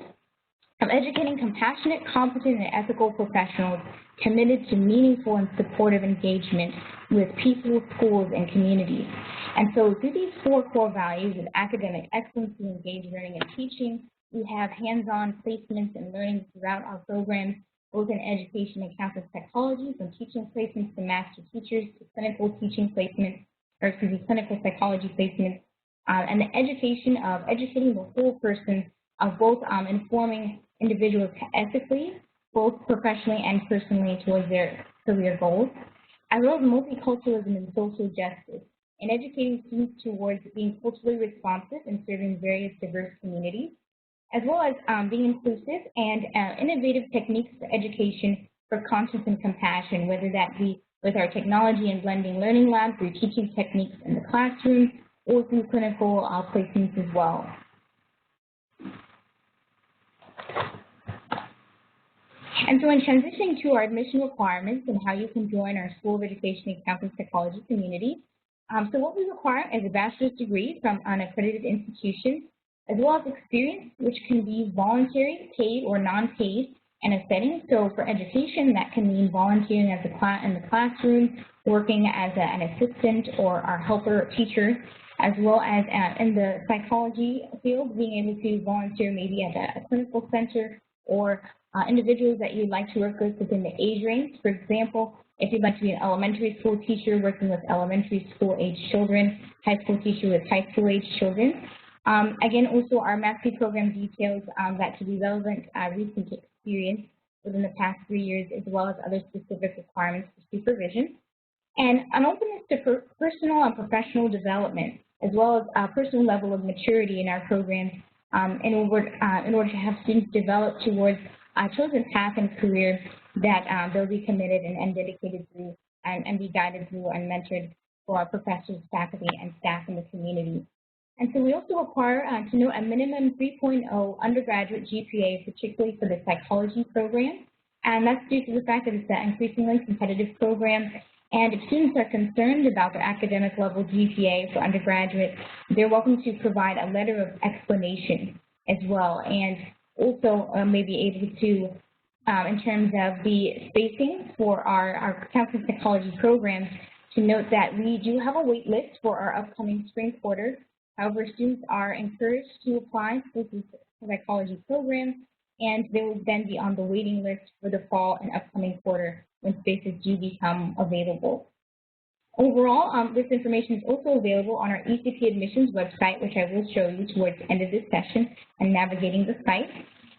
of educating compassionate, competent, and ethical professionals committed to meaningful and supportive engagement with peaceful schools and communities. And so through these four core values of academic excellence, engaged learning, and teaching, we have hands-on placements and learning throughout our programs, both in education and counseling psychology, from teaching placements to master teachers to clinical teaching placements, or excuse me, clinical psychology placements, and the education of educating the whole person of both informing individuals ethically, both professionally and personally towards their career goals, as well as multiculturalism and social justice, and educating students towards being culturally responsive and serving various diverse communities, as well as being inclusive and innovative techniques for education for conscience and compassion, whether that be with our technology and blending learning lab through teaching techniques in the classroom or through clinical placements as well. And so in transitioning to our admission requirements and how you can join our School of Education and Counseling Psychology community, so what we require is a bachelor's degree from an accredited institution, as well as experience, which can be voluntary, paid, or non-paid in a setting. So for education, that can mean volunteering as in the classroom, working as an assistant or our helper teacher, as well as in the psychology field, being able to volunteer maybe at a clinical center or individuals that you'd like to work with within the age range. For example, if you'd like to be an elementary school teacher working with elementary school age children, high school teacher with high school age children. Again, also our mastery program details that to be relevant recent experience within the past 3 years, as well as other specific requirements for supervision. And an openness to personal and professional development, as well as a personal level of maturity in our programs in order to have students develop towards a chosen path and career that they'll be committed and dedicated through and be guided through and mentored for our professors, faculty, and staff in the community. And so we also require to know a minimum 3.0 undergraduate GPA, particularly for the psychology program. And that's due to the fact that it's an increasingly competitive program. And if students are concerned about their academic level GPA for undergraduate, they're welcome to provide a letter of explanation as well. And also may be able to, in terms of the spacing for our counseling psychology programs, to note that we do have a wait list for our upcoming spring quarter. However, students are encouraged to apply for the psychology program, and they will then be on the waiting list for the fall and upcoming quarter when spaces do become available. Overall, this information is also available on our ECP admissions website, which I will show you towards the end of this session and navigating the site.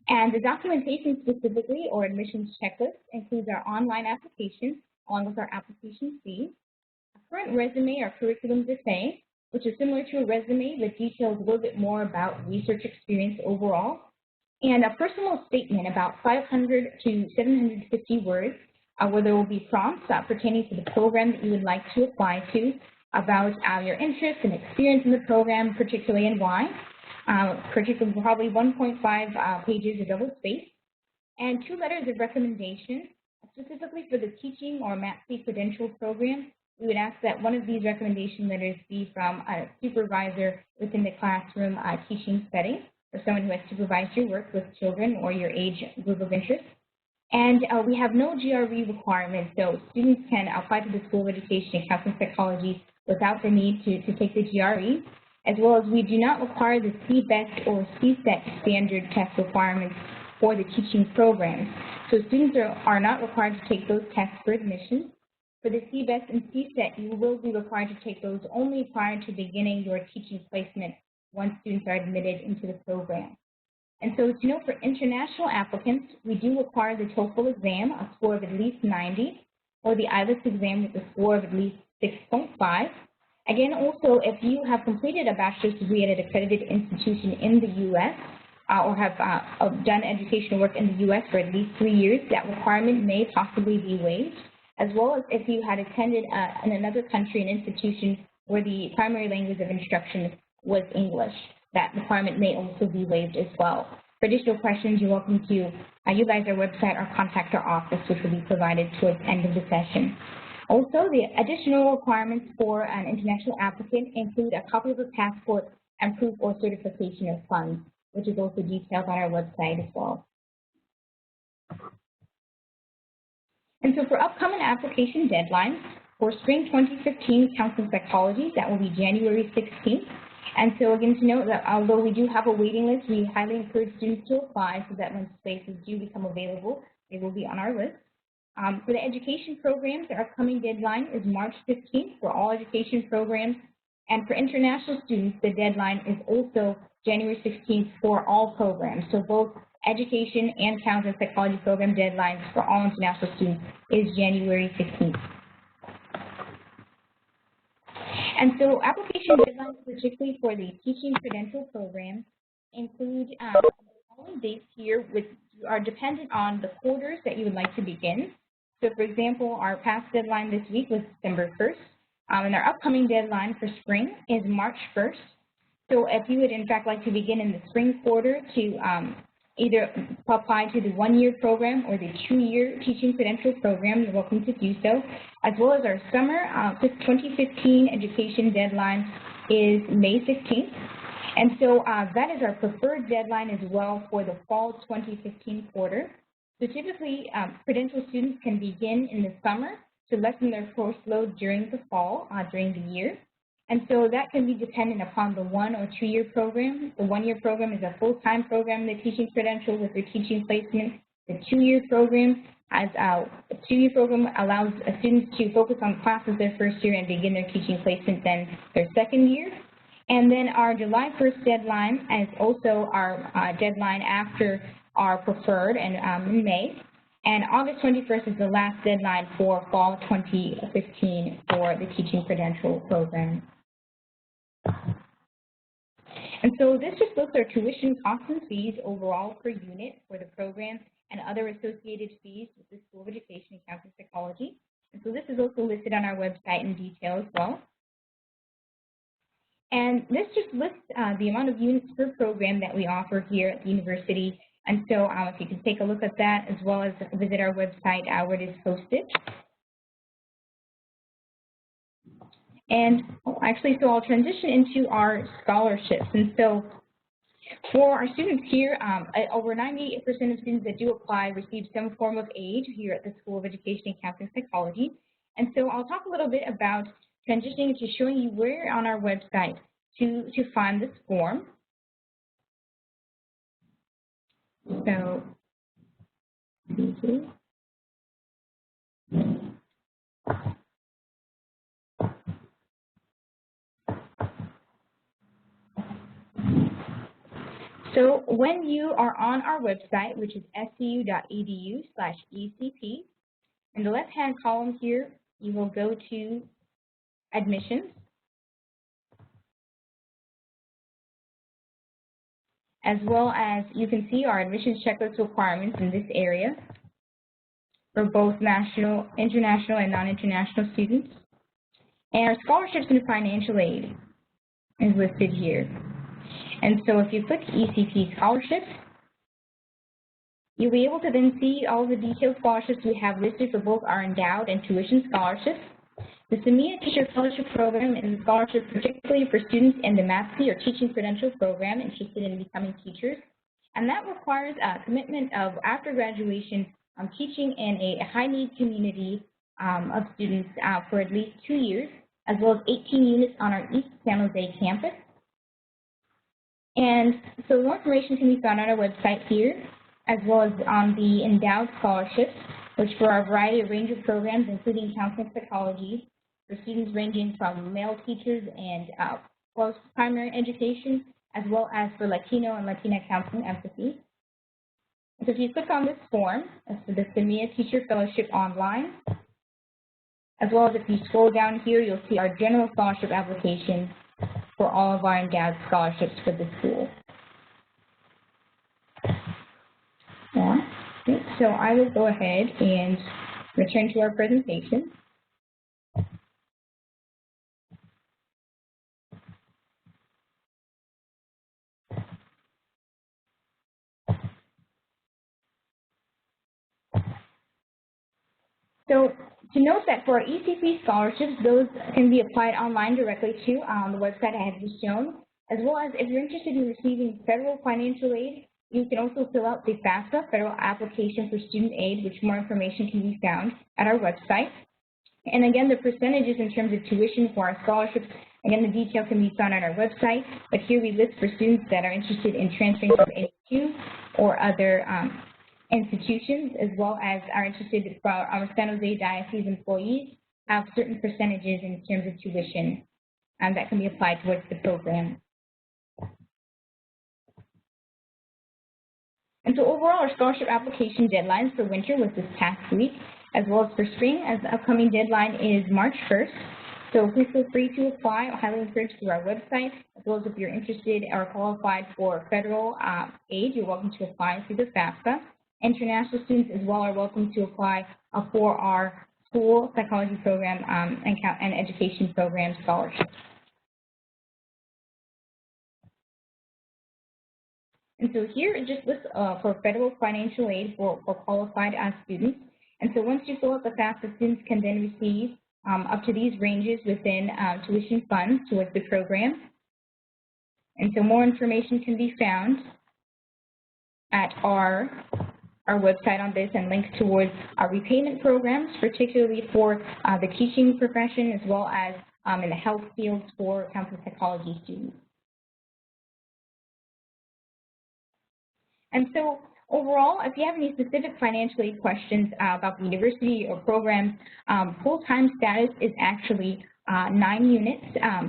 And the documentation specifically, or admissions checklist, includes our online application along with our application fee, a current resume or curriculum vitae, which is similar to a resume but details a little bit more about research experience overall, and a personal statement about 500 to 750 words, where there will be prompts pertaining to the program that you would like to apply to, about your interest and experience in the program, particularly and why, particularly probably 1.5 pages of double space, and 2 letters of recommendation, specifically for the teaching or MATC credential program. We would ask that one of these recommendation letters be from a supervisor within the classroom teaching setting, or someone who has supervised your work with children or your age group of interest. And we have no GRE requirements, so students can apply to the School of Education and Counseling Psychology without the need to take the GRE, as well as we do not require the CBEST or CSET standard test requirements for the teaching programs. So students are not required to take those tests for admission. For the CBEST and CSET, you will be required to take those only prior to beginning your teaching placement once students are admitted into the program. And so to note, for international applicants, we do require the TOEFL exam, a score of at least 90, or the IELTS exam with a score of at least 6.5. Again, also, if you have completed a bachelor's degree at an accredited institution in the U.S., or have done educational work in the U.S. for at least 3 years, that requirement may possibly be waived, as well as if you had attended in another country an institution where the primary language of instruction was English. That requirement may also be waived as well. For additional questions, you're welcome to utilize our website or contact our office, which will be provided towards the end of the session. Also, the additional requirements for an international applicant include a copy of a passport and proof or certification of funds, which is also detailed on our website as well. And so for upcoming application deadlines, for spring 2015 counseling psychology, that will be January 16th. And so again, to note that although we do have a waiting list, we highly encourage students to apply so that when spaces do become available, they will be on our list. For the education programs, our upcoming deadline is March 15th for all education programs. And for international students, the deadline is also January 16th for all programs. So both education and counseling psychology program deadlines for all international students is January 16th. And so application deadlines, particularly for the teaching credential program, include the following dates here, which are dependent on the quarters that you would like to begin. So for example, our past deadline this week was December 1st, and our upcoming deadline for spring is March 1st. So if you would in fact like to begin in the spring quarter to either apply to the 1-year program or the 2-year teaching credential program, you're welcome to do so, as well as our summer 2015 education deadline is May 15th. And so that is our preferred deadline as well for the fall 2015 quarter. So typically, credential students can begin in the summer to lessen their course load during the fall, during the year. And so that can be dependent upon the 1- or 2-year program. The 1-year program is a full-time program, the teaching credential with their teaching placement. The 2-year program, allows students to focus on classes their first year and begin their teaching placement then their second year. And then our July 1st deadline is also our deadline after our preferred and in May. And August 21st is the last deadline for fall 2015 for the teaching credential program. And so this just looks at our tuition costs and fees overall per unit for the program and other associated fees with the School of Education and Counseling Psychology. So this is also listed on our website in detail as well. And this just lists the amount of units per program that we offer here at the university. And so if you can take a look at that as well as visit our website where it is posted. And actually, so I'll transition into our scholarships. And so for our students here, over 98% of students that do apply receive some form of aid here at the School of Education and Counseling Psychology. And so I'll talk a little bit about transitioning to showing you where on our website to find this form. So, so when you are on our website, which is scu.edu/ECP, in the left-hand column here, you will go to admissions. As well as you can see our admissions checklist requirements in this area for both national, international, and non-international students. And our scholarships and financial aid is listed here. And so if you click ECP scholarships, you'll be able to then see all the detailed scholarships we have listed for both our endowed and tuition scholarships. The SCU Teacher Fellowship Program is a scholarship particularly for students in the MAPC or Teaching Credential Program interested in becoming teachers. And that requires a commitment of, after graduation, teaching in a high-need community of students for at least 2 years, as well as 18 units on our East San Jose campus. And so more information can be found on our website here, as well as on the endowed scholarships, which for a variety of range of programs, including counseling psychology, for students ranging from male teachers and post-primary education, as well as for Latino and Latina counseling empathy. So if you click on this form, that's for the SCU Teacher Fellowship Online, as well as if you scroll down here, you'll see our general scholarship application for all of our endowed scholarships for the school. Yeah. Okay. So I will go ahead and return to our presentation. So to note that for our ECP scholarships, those can be applied online directly to the website I have just shown, as well as if you're interested in receiving federal financial aid, you can also fill out the FAFSA, Federal Application for Student Aid, which more information can be found at our website. And again, the percentages in terms of tuition for our scholarships, again, the detail can be found on our website, but here we list for students that are interested in transferring from SCU or other institutions, as well as are interested for our San Jose Diocese employees, have certain percentages in terms of tuition that can be applied towards the program. And so overall, our scholarship application deadlines for winter was this past week, as well as for spring, as the upcoming deadline is March 1st. So please feel free to apply. I highly encourage through our website, as well as if you're interested or qualified for federal aid, you're welcome to apply through the FAFSA. International students as well are welcome to apply for our school psychology program and education program scholarships. And so here it just lists for federal financial aid for qualified students. And so once you fill out the FAFSA, students can then receive up to these ranges within tuition funds towards the program. And so more information can be found at our website on this, and links towards our repayment programs, particularly for the teaching profession, as well as in the health fields for counseling psychology students. And so overall, if you have any specific financial aid questions about the university or programs, full-time status is actually 9 units,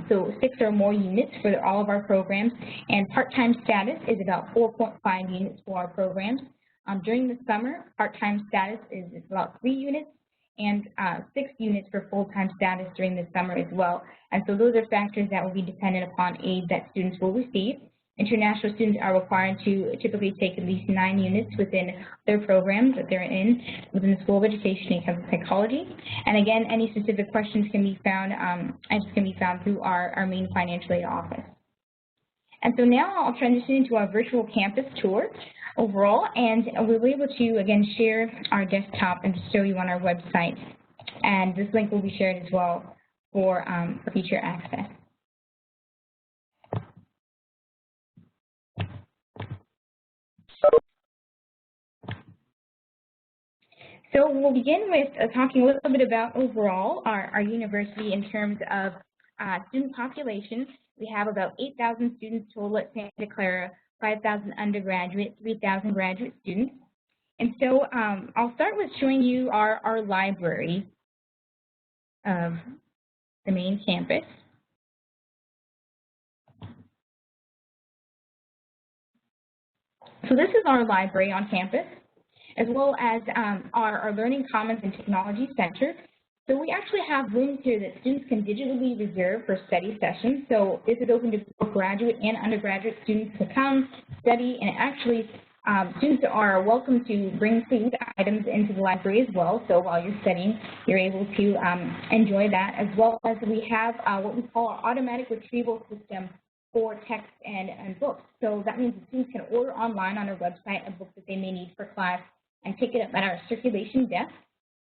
so 6 or more units for all of our programs, and part-time status is about 4.5 units for our programs. During the summer, part-time status is about 3 units, and 6 units for full-time status during the summer as well. And so those are factors that will be dependent upon aid that students will receive. International students are required to typically take at least 9 units within their programs that they're in within the School of Education and Campus Psychology. And again, any specific questions can be found through our main financial aid office. And so now I'll transition into our virtual campus tour overall, and we'll be able to again share our desktop and show you on our website. And this link will be shared as well for future access. So we'll begin with talking a little bit about overall our university in terms of student population. We have about 8,000 students total at Santa Clara, 5,000 undergraduate, 3,000 graduate students. And so I'll start with showing you our library of the main campus. So this is our library on campus, as well as our Learning Commons and Technology Center. So we actually have rooms here that students can digitally reserve for study sessions. So this is open to both graduate and undergraduate students to come study, and actually students are welcome to bring food items into the library as well. So while you're studying, you're able to enjoy that, as well as we have what we call our automatic retrieval system for text and books. So that means the students can order online on our website a book that they may need for class and pick it up at our circulation desk.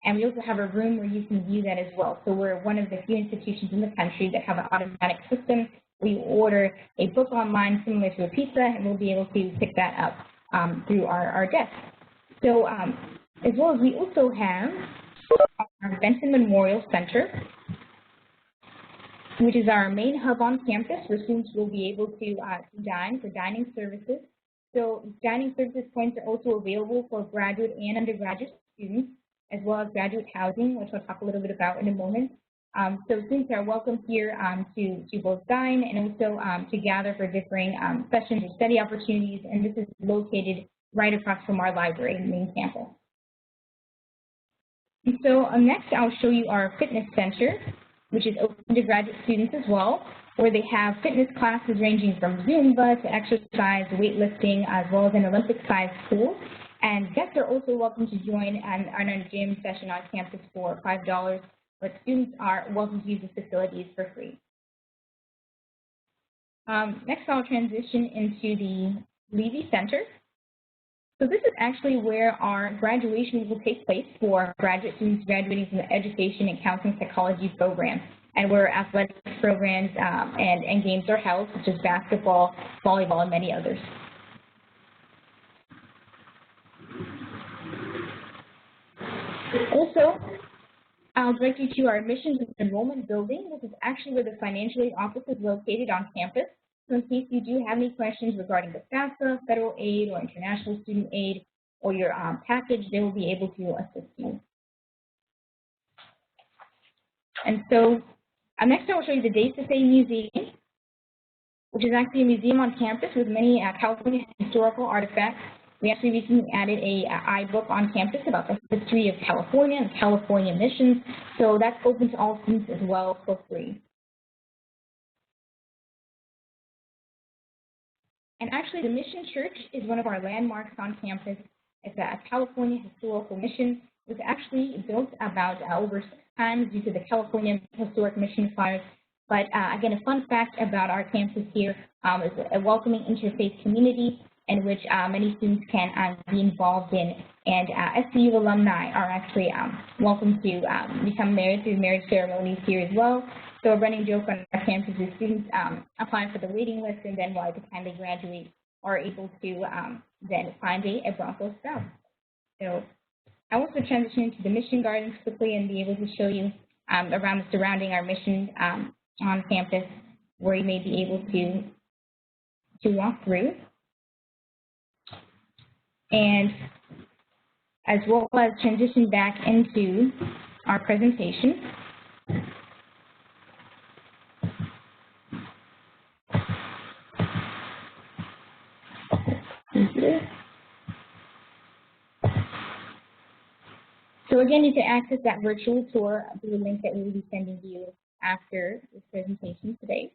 And we also have a room where you can view that as well. So we're one of the few institutions in the country that have an automatic system where you order a book online similar to a pizza, and we'll be able to pick that up through our desk. So as well as we also have our Benson Memorial Center, which is our main hub on campus where students will be able to dine for dining services. So dining services points are also available for graduate and undergraduate students, as well as graduate housing, which I'll talk a little bit about in a moment. So students are welcome here to both dine and also to gather for differing sessions or study opportunities, and this is located right across from our library, main campus. And so next I'll show you our fitness center, which is open to graduate students as well, where they have fitness classes ranging from Zumba to exercise, weightlifting, as well as an Olympic-sized pool. And guests are also welcome to join on a gym session on campus for $5, but students are welcome to use the facilities for free. Next, I'll transition into the Levy Center. So this is actually where our graduation will take place for graduate students graduating from the Education and Counseling Psychology program, and where athletic programs and games are held, such as basketball, volleyball, and many others. Also, I'll direct you to our admissions and enrollment building. This is actually where the financial aid office is located on campus. So in case you do have any questions regarding the FAFSA, federal aid, or international student aid, or your package, they will be able to assist you. And so next I will show you the Days to Say Museum, which is actually a museum on campus with many California historical artifacts. We actually recently added a iBook on campus about the history of California and California missions, so that's open to all students as well for free. And actually, the Mission Church is one of our landmarks on campus. It's a California historical mission. It was actually built about over 6 times due to the California Historic Mission fires. But again, a fun fact about our campus here is a welcoming interfaith community in which many students can be involved in. And SCU alumni are actually welcome to become married through marriage ceremonies here as well. So a running joke on our campus is students apply for the waiting list, and then by the time they graduate are able to then find a Bronco spouse. So I want to transition into the mission gardens quickly and be able to show you around the surrounding our mission on campus, where you may be able to walk through. And as well as transition back into our presentation. So again, you can access that virtual tour through the link that we will be sending you after this presentation today.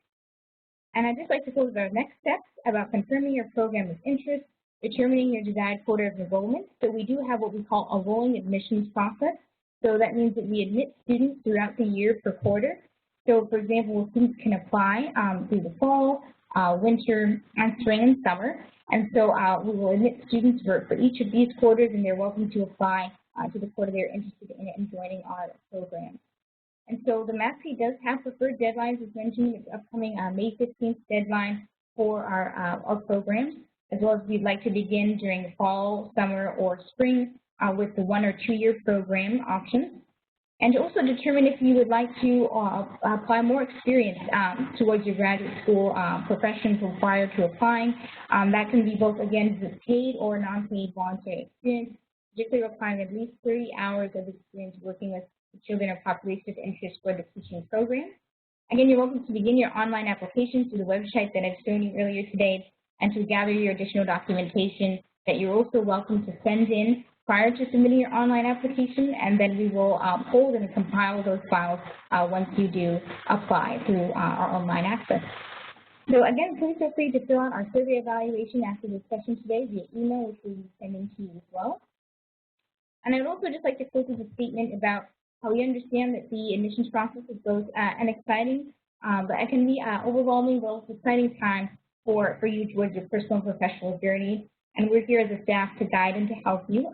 And I'd just like to close with our next steps about confirming your program of interest, determining your desired quarter of enrollment. So we do have what we call a rolling admissions process. So that means that we admit students throughout the year per quarter. So for example, students can apply through the fall, winter, and spring and summer. And so we will admit students for each of these quarters, and they're welcome to apply to the quarter they're interested in joining our program. And so the MAPC does have preferred deadlines, as mentioned, the upcoming May 15th deadline for our programs, as well as we'd like to begin during the fall, summer, or spring with the 1 or 2 year program options. And to also determine if you would like to apply more experience towards your graduate school professions required to applying. That can be both, again, paid or non-paid voluntary experience, particularly requiring at least 30 hours of experience working with children of population of interest for the teaching program. Again, you're welcome to begin your online application through the website that I've shown you earlier today, and to gather your additional documentation that you're also welcome to send in prior to submitting your online application, and then we will hold and compile those files once you do apply through our online access. So again, please feel free to fill out our survey evaluation after this session today via email, which we'll be sending to you as well. And I'd also just like to close with a statement about how we understand that the admissions process is both an exciting, but it can be overwhelming, but also exciting time for you towards your personal and professional journey. And we're here as a staff to guide and to help you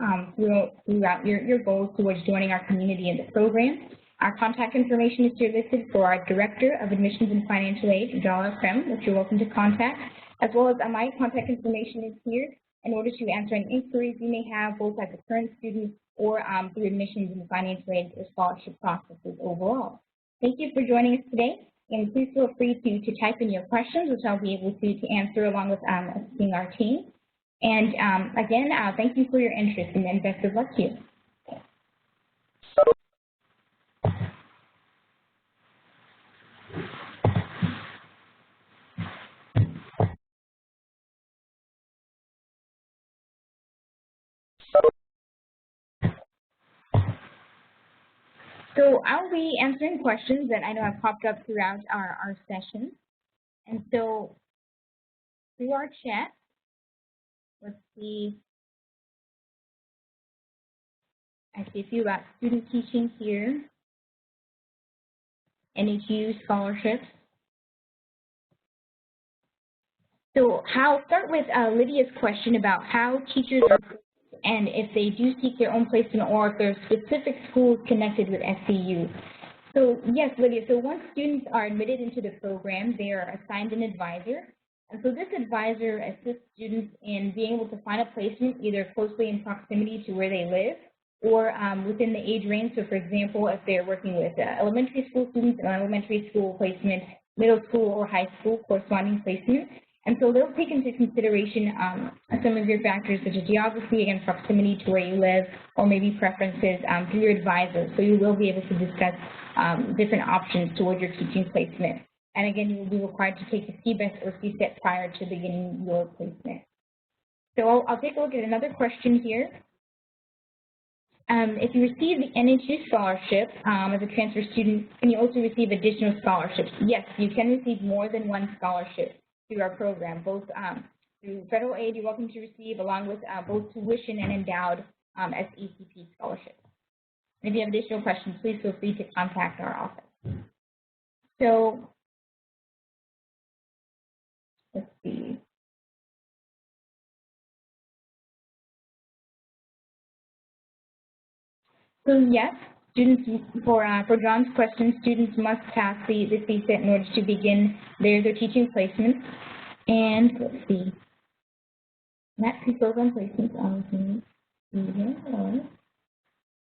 throughout your goals towards joining our community and the program. Our contact information is here listed for our Director of Admissions and Financial Aid, Dala Krem, which you're welcome to contact, as well as my contact information is here in order to answer any inquiries you may have, both as a current student or through admissions and financial aid or scholarship processes overall. Thank you for joining us today, and please feel free to type in your questions, which I'll be able to answer along with assisting our team. And again, thank you for your interest, and best of luck to you. So I'll be answering questions that I know have popped up throughout our session. And so through our chat, let's see. I see a few about student teaching here, NHU scholarships. So I'll start with Lydia's question about how teachers are, and if they do seek their own placement, or if there are specific schools connected with SCU. So yes, Lydia, so once students are admitted into the program, they are assigned an advisor. And so this advisor assists students in being able to find a placement either closely in proximity to where they live or within the age range. So for example, if they're working with elementary school students, an elementary school placement, middle school or high school corresponding placement. And so they'll take into consideration some of your factors such as geography, again, proximity to where you live, or maybe preferences through your advisor. So you will be able to discuss different options toward your teaching placement. And again, you will be required to take a CBEST or CSET prior to beginning your placement. So I'll take a look at another question here. If you receive the NHU scholarship as a transfer student, can you also receive additional scholarships? Yes, you can receive more than one scholarship through our program, both through federal aid you're welcome to receive, along with both tuition and endowed SECP scholarships. And if you have additional questions, please feel free to contact our office. So let's see. So yes, students, for John's question, students must pass the CSET in order to begin their teaching placements. And let's see, MAPC program placements are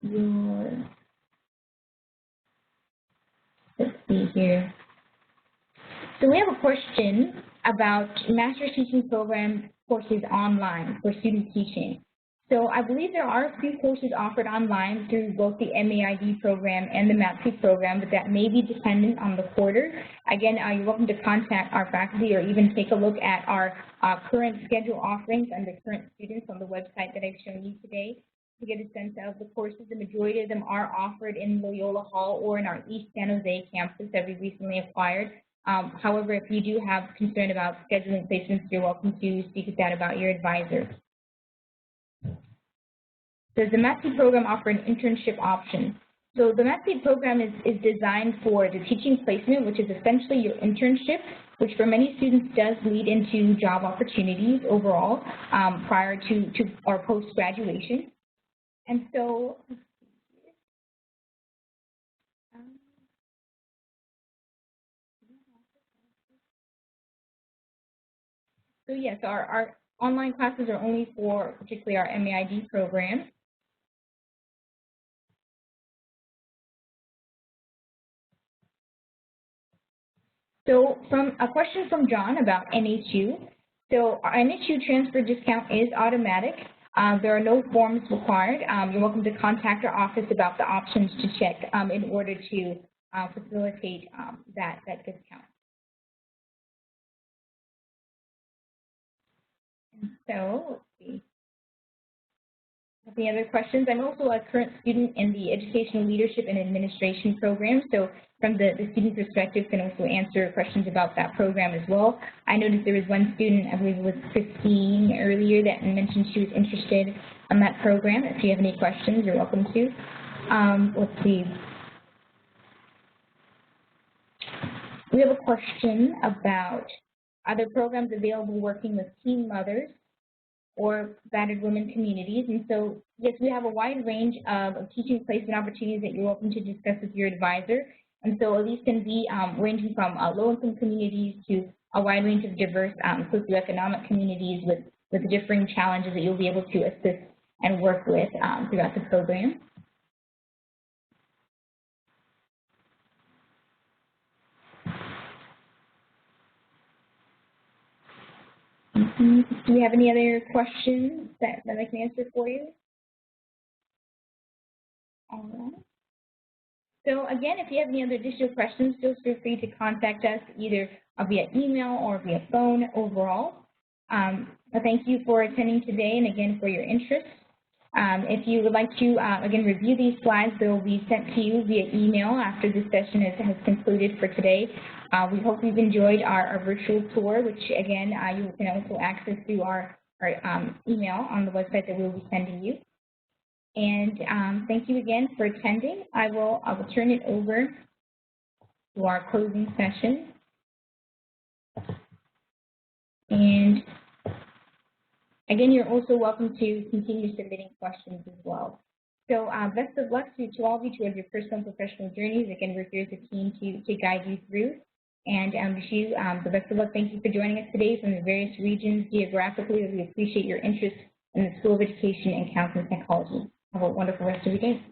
your, let's see here. So we have a question about master's teaching program courses online for student teaching. So I believe there are a few courses offered online through both the MAID program and the MAPC program, but that may be dependent on the quarter. Again, you're welcome to contact our faculty or even take a look at our current schedule offerings under current students on the website that I've shown you today to get a sense of the courses. The majority of them are offered in Loyola Hall or in our East San Jose campus that we recently acquired. However, if you do have concern about scheduling placements, you're welcome to speak with that about your advisor. Does the MATC program offer an internship option? So the MATC program is designed for the teaching placement, which is essentially your internship, which for many students does lead into job opportunities overall prior to or post-graduation. And so, yes, our online classes are only for particularly our MAID program. So from a question from John about NHU. So our NHU transfer discount is automatic. There are no forms required. You're welcome to contact our office about the options to check in order to facilitate that discount. And so let's see. Any other questions? I'm also a current student in the Educational Leadership and Administration program, so from the student perspective can also answer questions about that program as well. I noticed there was one student, I believe it was Christine earlier, that mentioned she was interested in that program. If you have any questions, you're welcome to. Let's see. We have a question about other programs available working with teen mothers or battered women communities. And so, yes, we have a wide range of teaching placement opportunities that you're welcome to discuss with your advisor. And so these can be ranging from low-income communities to a wide range of diverse socioeconomic communities with differing challenges that you'll be able to assist and work with throughout the program. Do we have any other questions that I can answer for you? All right. So again, if you have any other additional questions, feel free to contact us either via email or via phone overall. Thank you for attending today and again for your interest. If you would like to, again, review these slides, they will be sent to you via email after this session has concluded for today. We hope you've enjoyed our virtual tour, which, again, you can also access through our email on the website that we will be sending you. And thank you again for attending. I will turn it over to our closing session. And again, you're also welcome to continue submitting questions as well. So best of luck to all of you towards your personal and professional journeys. Again, we're here as a team to guide you through. And wish you the best of luck. Thank you for joining us today from the various regions geographically. We appreciate your interest in the School of Education and Counseling Psychology. Have a wonderful rest of your day.